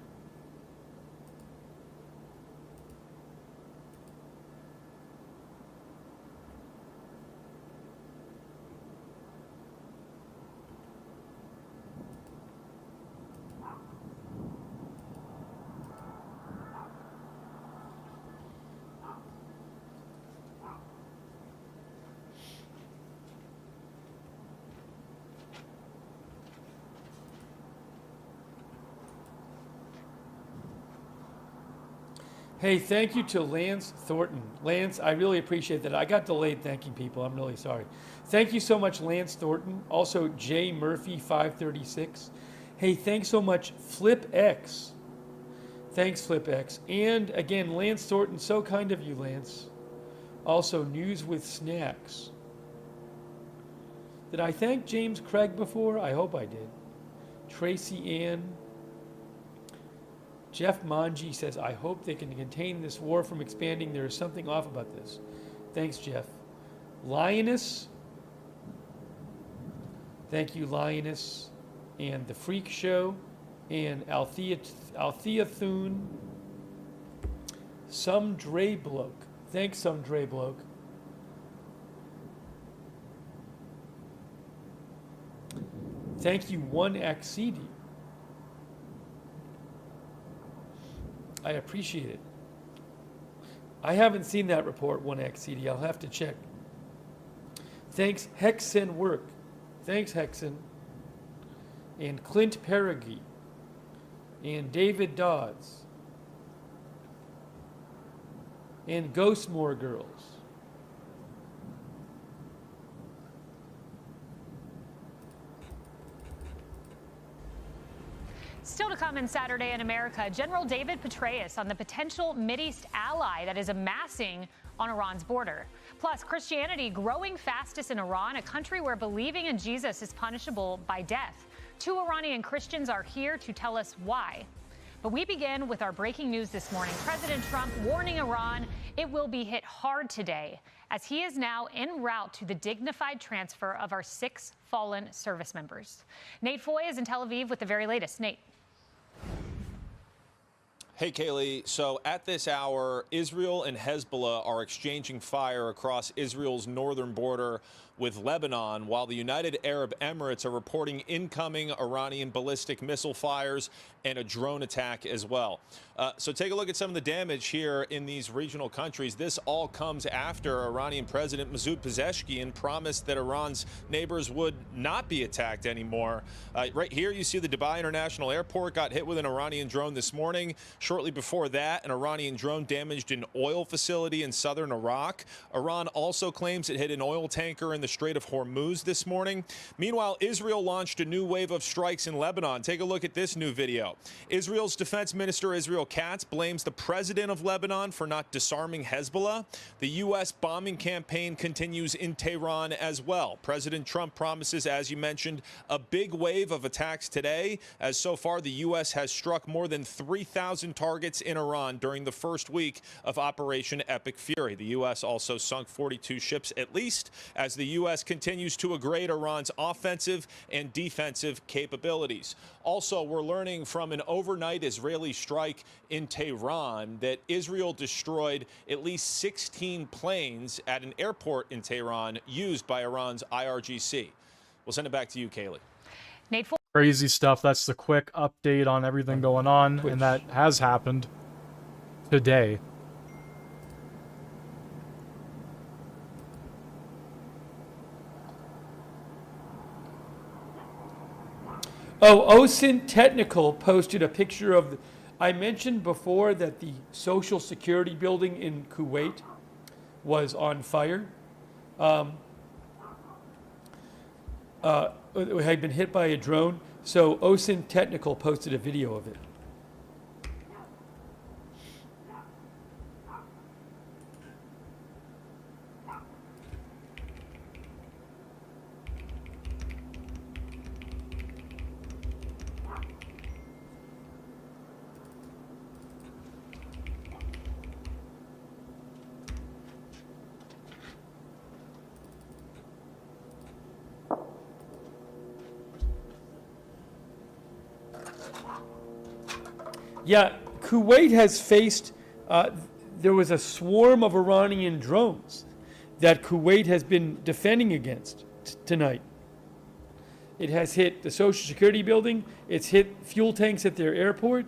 Hey, thank you to Lance Thornton. Lance, I really appreciate that. I got delayed thanking people. I'm really sorry. Thank you so much, Lance Thornton. Also, J Murphy 536. Hey, thanks so much, FlipX. Thanks, FlipX. And again, Lance Thornton, so kind of you, Lance. Also, News with Snacks. Did I thank James Craig before? I hope I did. Tracy Ann. Jeff Manji says, I hope they can contain this war from expanding. There is something off about this. Thanks, Jeff. Lioness. Thank you, Lioness. And The Freak Show. And Althea Thune. Some Dre Bloke. Thanks, Some Dre Bloke. Thank you, 1XCD. I appreciate it. I haven't seen that report, 1XCD. I'll have to check. Thanks, Hexen Work. Thanks, Hexen. And Clint Perigi. And David Dodds. And Ghostmore Girls. Still to come in Saturday in America, General David Petraeus on the potential Mideast ally that is amassing on Iran's border. Plus, Christianity growing fastest in Iran, a country where believing in Jesus is punishable by death. 2 Iranian Christians are here to tell us why. But we begin with our breaking news this morning. President Trump warning Iran it will be hit hard today as he is now en route to the dignified transfer of our 6 fallen service members. Nate Foy is in Tel Aviv with the very latest. Nate. Hey, Kaylee. So at this hour, Israel and Hezbollah are exchanging fire across Israel's northern border with Lebanon, while the United Arab Emirates are reporting incoming Iranian ballistic missile fires and a drone attack as well. So take a look at some of the damage here in these regional countries. This all comes after Iranian President Masoud Pezeshkian promised that Iran's neighbors would not be attacked anymore. Right here, you see the Dubai International Airport got hit with an Iranian drone this morning. Shortly before that, an Iranian drone damaged an oil facility in southern Iraq. Iran also claims it hit an oil tanker in the Strait of Hormuz this morning. Meanwhile, Israel launched a new wave of strikes in Lebanon. Take a look at this new video. Israel's defense minister, Israel Katz, blames the president of Lebanon for not disarming Hezbollah. The U.S. bombing campaign continues in Tehran as well. President Trump promises, as you mentioned, a big wave of attacks today, as so far the U.S. has struck more than 3,000 targets in Iran during the first week of Operation Epic Fury. The U.S. also sunk 42 ships at least, as the U.S. continues to upgrade Iran's offensive and defensive capabilities. Also, we're learning from an overnight Israeli strike in Tehran that Israel destroyed at least 16 planes at an airport in Tehran used by Iran's IRGC. We'll send it back to you, Kaylee. Nate. Crazy stuff. That's the quick update on everything going on, and that has happened today. Oh, OSINT Technical posted a picture of I mentioned before that the Social Security building in Kuwait was on fire. It had been hit by a drone. So OSINT Technical posted a video of it. Yeah, Kuwait has faced, there was a swarm of Iranian drones that Kuwait has been defending against tonight. It has hit the Social Security building. It's hit fuel tanks at their airport.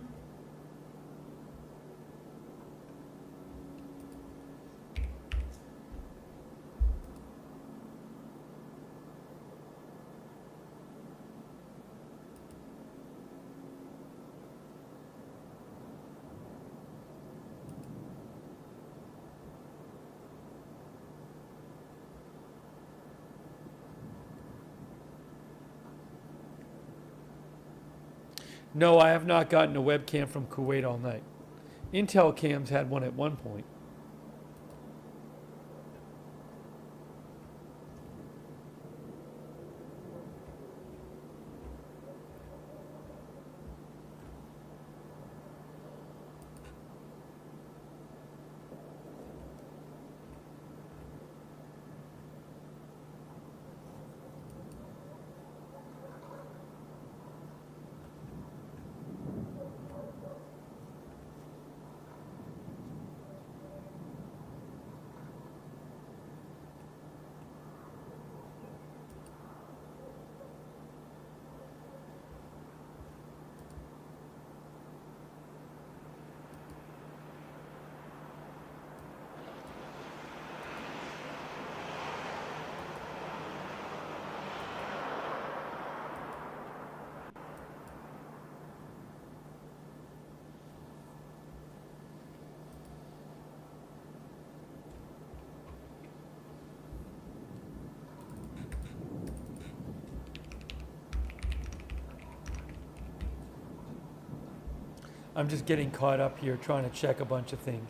No, I have not gotten a webcam from Kuwait all night. Intel cams had one at one point. I'm just getting caught up here trying to check a bunch of things.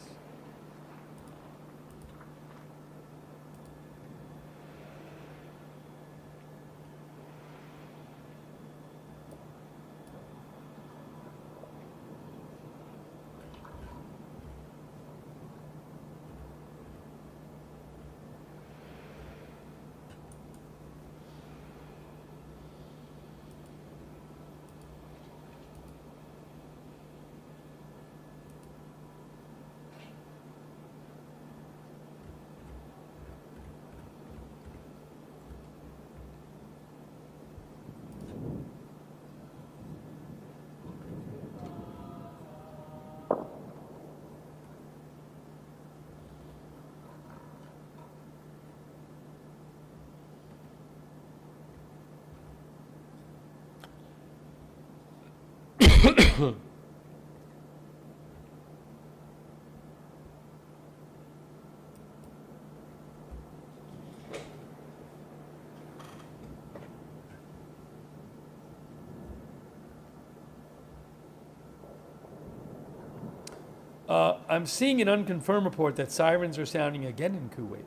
I'm seeing an unconfirmed report that sirens are sounding again in Kuwait.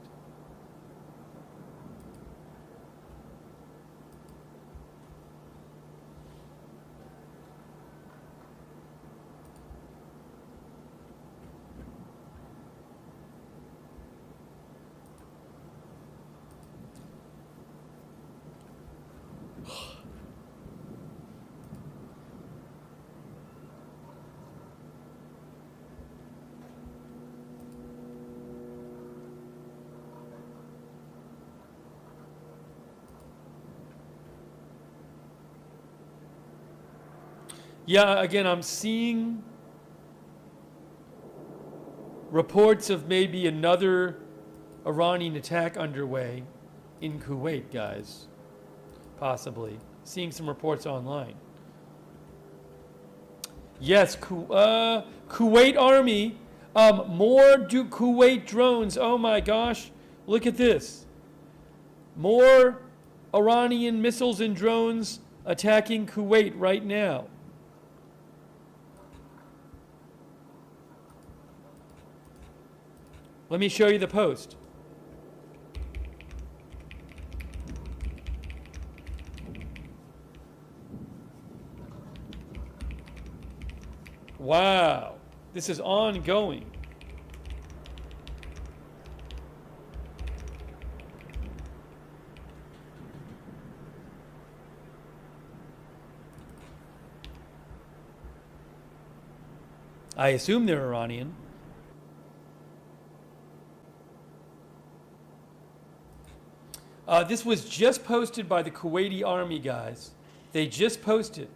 Yeah, again, I'm seeing reports of maybe another Iranian attack underway in Kuwait, guys. Possibly. Seeing some reports online. Yes, Kuwait Army. More Kuwait drones. Oh my gosh. Look at this. More Iranian missiles and drones attacking Kuwait right now. Let me show you the post. Wow, this is ongoing. I assume they're Iranian. This was just posted by the Kuwaiti army guys. They just posted.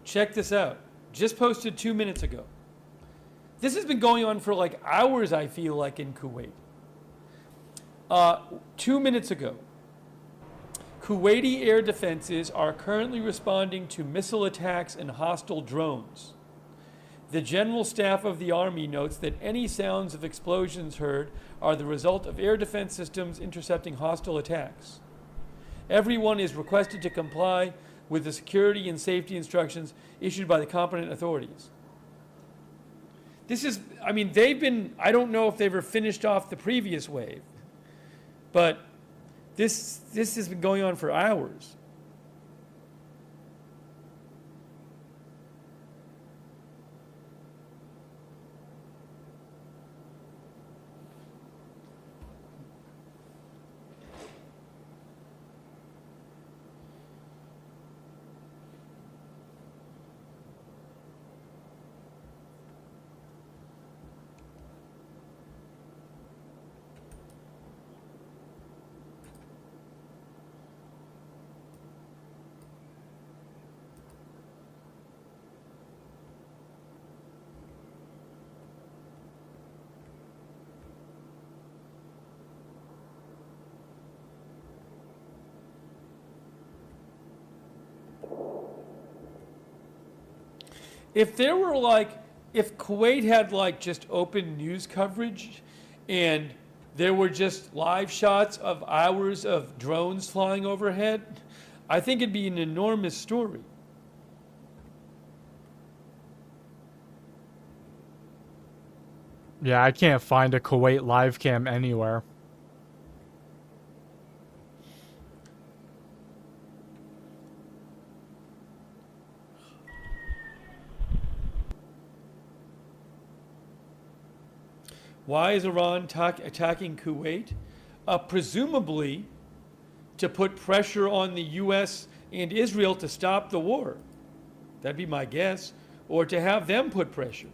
Check this out. Just posted 2 minutes ago. This has been going on for like hours, I feel like, in Kuwait. 2 minutes ago. Kuwaiti air defenses are currently responding to missile attacks and hostile drones. The General Staff of the Army notes that any sounds of explosions heard are the result of air defense systems intercepting hostile attacks. Everyone is requested to comply with the security and safety instructions issued by the competent authorities. This is, I mean, I don't know if they've ever finished off the previous wave, but this has been going on for hours. If Kuwait had like just open news coverage and there were just live shots of hours of drones flying overhead, I think it'd be an enormous story. Yeah, I can't find a Kuwait live cam anywhere. Why is Iran attacking Kuwait? Presumably to put pressure on the U.S. and Israel to stop the war. That'd be my guess. Or to have them put pressure.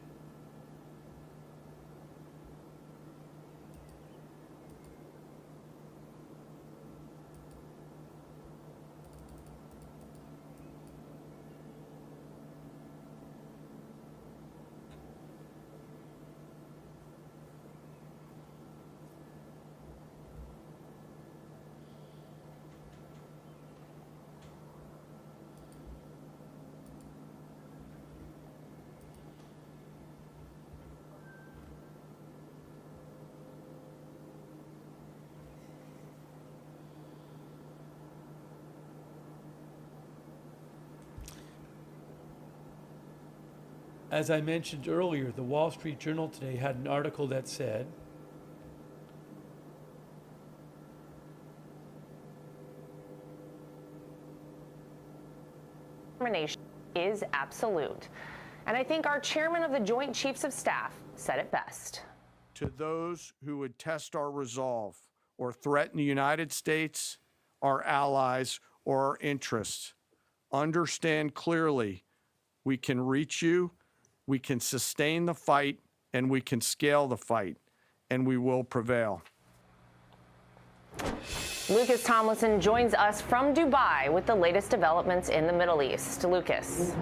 As I mentioned earlier, the Wall Street Journal today had an article that said, determination is absolute. And I think our chairman of the Joint Chiefs of Staff said it best. To those who would test our resolve or threaten the United States, our allies, or our interests, understand clearly we can reach you, we can sustain the fight, and we can scale the fight, and we will prevail. Lucas Tomlinson joins us from Dubai with the latest developments in the Middle East. Lucas.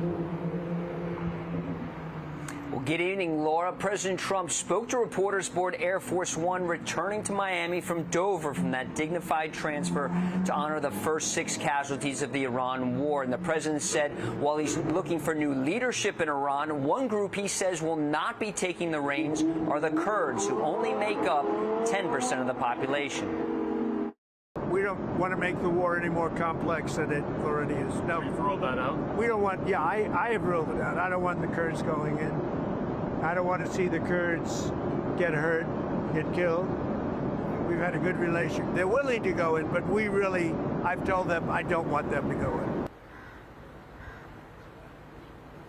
Well, good evening, Laura. President Trump spoke to reporters aboard Air Force One returning to Miami from Dover from that dignified transfer to honor the first 6 casualties of the Iran war. And the president said while he's looking for new leadership in Iran, one group he says will not be taking the reins are the Kurds, who only make up 10% of the population. We don't want to make the war any more complex than it already is. No, you've ruled that out. We don't want. Yeah, I have ruled it out. I don't want the Kurds going in. I don't want to see the Kurds get hurt, get killed. We've had a good relationship. They're willing to go in, but I've told them I don't want them to go in.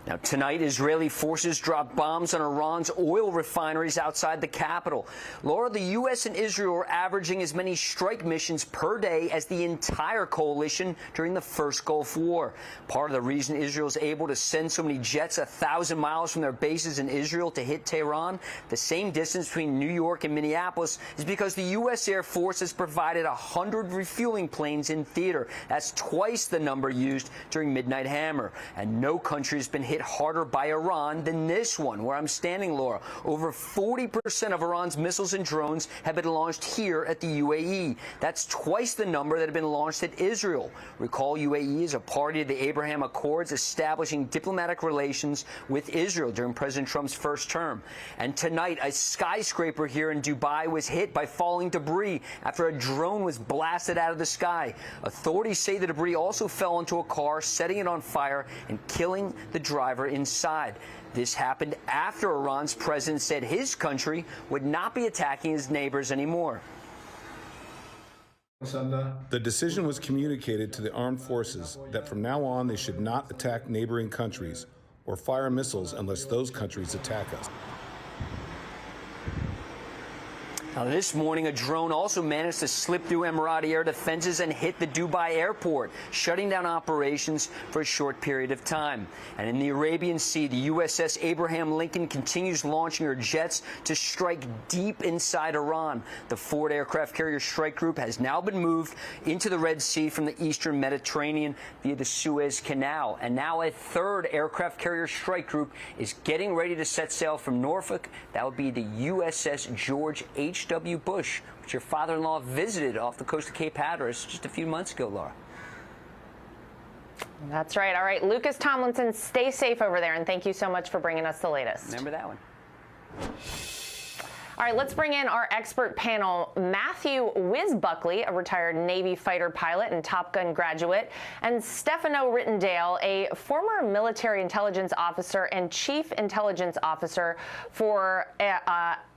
Now, tonight, Israeli forces dropped bombs on Iran's oil refineries outside the capital. Laura, the U.S. and Israel are averaging as many strike missions per day as the entire coalition during the first Gulf War. Part of the reason Israel is able to send so many jets 1,000 miles from their bases in Israel to hit Tehran, the same distance between New York and Minneapolis, is because the U.S. Air Force has provided 100 refueling planes in theater. That's twice the number used during Midnight Hammer. And no country has been hit harder by Iran than this one, where I'm standing, Laura. Over 40% of Iran's missiles and drones have been launched here at the UAE. That's twice the number that have been launched at Israel. Recall, UAE is a party to the Abraham Accords, establishing diplomatic relations with Israel during President Trump's first term. And tonight, a skyscraper here in Dubai was hit by falling debris after a drone was blasted out of the sky. Authorities say the debris also fell into a car, setting it on fire and killing the driver inside. This happened after Iran's president said his country would not be attacking his neighbors anymore. The decision was communicated to the armed forces that from now on they should not attack neighboring countries or fire missiles unless those countries attack us. Now, this morning, a drone also managed to slip through Emirati air defenses and hit the Dubai airport, shutting down operations for a short period of time. And in the Arabian Sea, the USS Abraham Lincoln continues launching her jets to strike deep inside Iran. The Ford aircraft carrier strike group has now been moved into the Red Sea from the eastern Mediterranean via the Suez Canal. And now a third aircraft carrier strike group is getting ready to set sail from Norfolk. That would be the USS George H.W. Bush, which your father-in-law visited off the coast of Cape Hatteras just a few months ago, Laura. That's right. All right, Lucas Tomlinson, stay safe over there, and thank you so much for bringing us the latest. Remember that one. All right, let's bring in our expert panel. Matthew Wiz Buckley, a retired Navy fighter pilot and Top Gun graduate, and Stefano Rittendale, a former military intelligence officer and chief intelligence officer for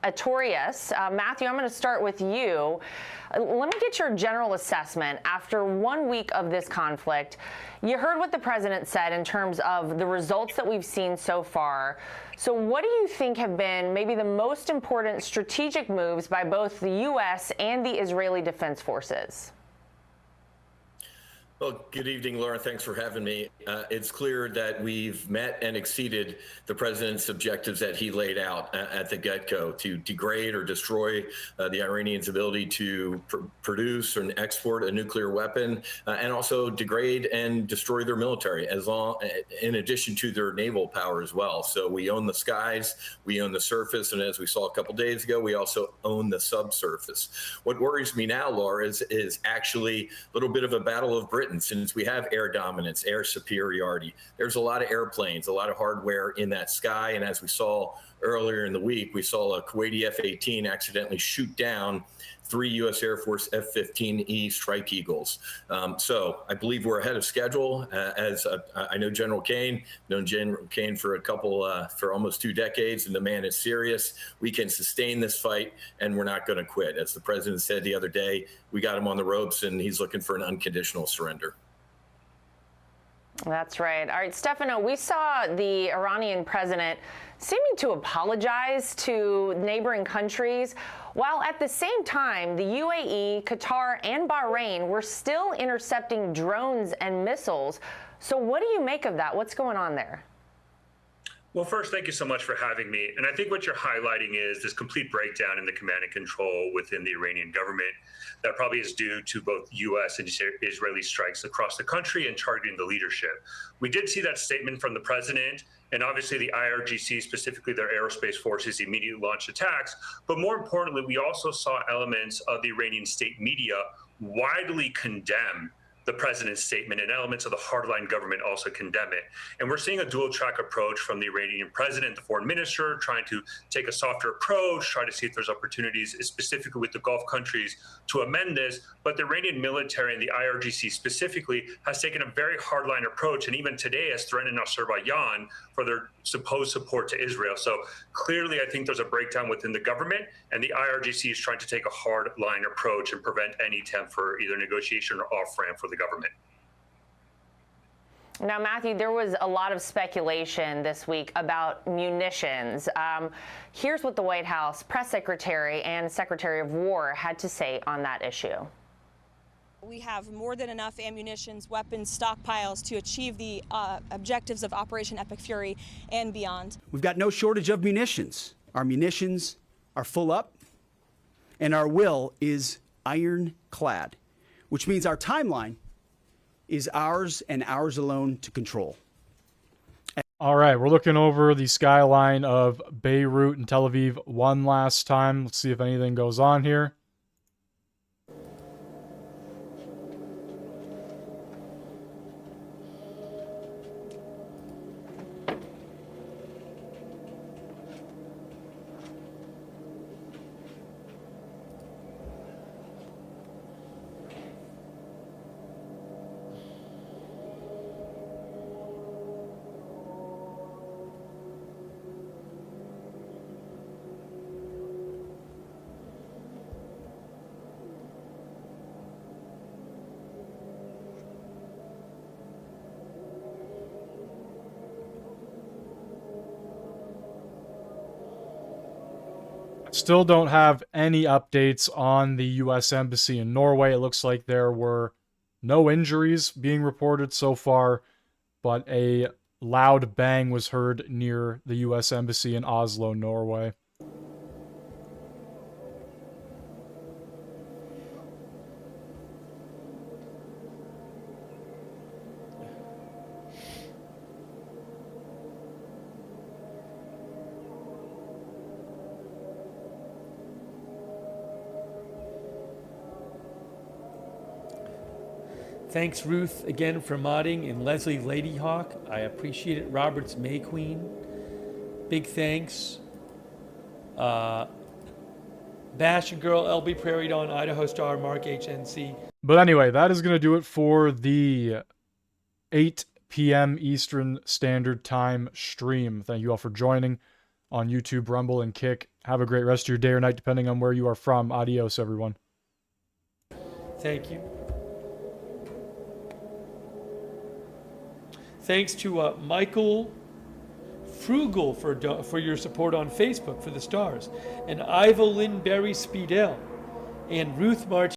Atorius. Matthew, I'm going to start with you. Let me get your general assessment. After 1 week of this conflict, you heard what the president said in terms of the results that we've seen so far. So what do you think have been maybe the most important strategic moves by both the U.S. and the Israeli Defense Forces? Well, good evening, Laura. Thanks for having me. It's clear that we've met and exceeded the president's objectives that he laid out at the get-go to degrade or destroy the Iranians' ability to produce and export a nuclear weapon, and also degrade and destroy their military, in addition to their naval power as well. So we own the skies, we own the surface, and as we saw a couple days ago, we also own the subsurface. What worries me now, Laura, is actually a little bit of a battle of Britain. Since we have air dominance, air superiority, there's a lot of airplanes, a lot of hardware in that sky. And as we saw earlier in the week, we saw a Kuwaiti F-18 accidentally shoot down 3 U.S. Air Force F-15E Strike Eagles. So I believe we're ahead of schedule. I know General Kane, known General Kane for for almost 2 decades, and the man is serious. We can sustain this fight, and we're not going to quit. As the president said the other day, we got him on the ropes, and he's looking for an unconditional surrender. That's right. All right, Stefano, we saw the Iranian president seeming to apologize to neighboring countries, while at the same time, the UAE, Qatar, and Bahrain were still intercepting drones and missiles. So what do you make of that? What's going on there? Well, first, thank you so much for having me. And I think what you're highlighting is this complete breakdown in the command and control within the Iranian government that probably is due to both U.S. and Israeli strikes across the country and targeting the leadership. We did see that statement from the president, and obviously the IRGC, specifically their aerospace forces, immediately launched attacks. But more importantly, we also saw elements of the Iranian state media widely condemn the president's statement, and elements of the hardline government also condemn it. And we're seeing a dual-track approach from the Iranian president, the foreign minister, trying to take a softer approach, try to see if there's opportunities, specifically with the Gulf countries, to amend this. But the Iranian military and the IRGC specifically has taken a very hardline approach, and even today has threatened Azerbaijan for their supposed support to Israel. So clearly, I think there's a breakdown within the government, and the IRGC is trying to take a hardline approach and prevent any attempt for either negotiation or off-ramp for the government. Now, Matthew, there was a lot of speculation this week about munitions. Here's what the White House press secretary and Secretary of War had to say on that issue. We have more than enough ammunitions, weapons, stockpiles to achieve the objectives of Operation Epic Fury and beyond. We've got no shortage of munitions. Our munitions are full up, and our will is ironclad, which means our timeline is ours and ours alone to control. All right, we're looking over the skyline of Beirut and Tel Aviv one last time. Let's see if anything goes on here. Still don't have any updates on the U.S. Embassy in Norway. It looks like there were no injuries being reported so far, but a loud bang was heard near the U.S. Embassy in Oslo, Norway. Thanks, Ruth, again for modding, and Leslie Ladyhawk. I appreciate it. Roberts May Queen. Big thanks. Bash and Girl, LB Prairie Dawn, Idaho Star, Mark HNC. But anyway, that is going to do it for the 8 p.m. Eastern Standard Time stream. Thank you all for joining on YouTube, Rumble, and Kick. Have a great rest of your day or night, depending on where you are from. Adios, everyone. Thank you. Thanks to Michael Frugal for your support on Facebook for the stars, and Iva Lynn Berry Speedell, and Ruth Martin.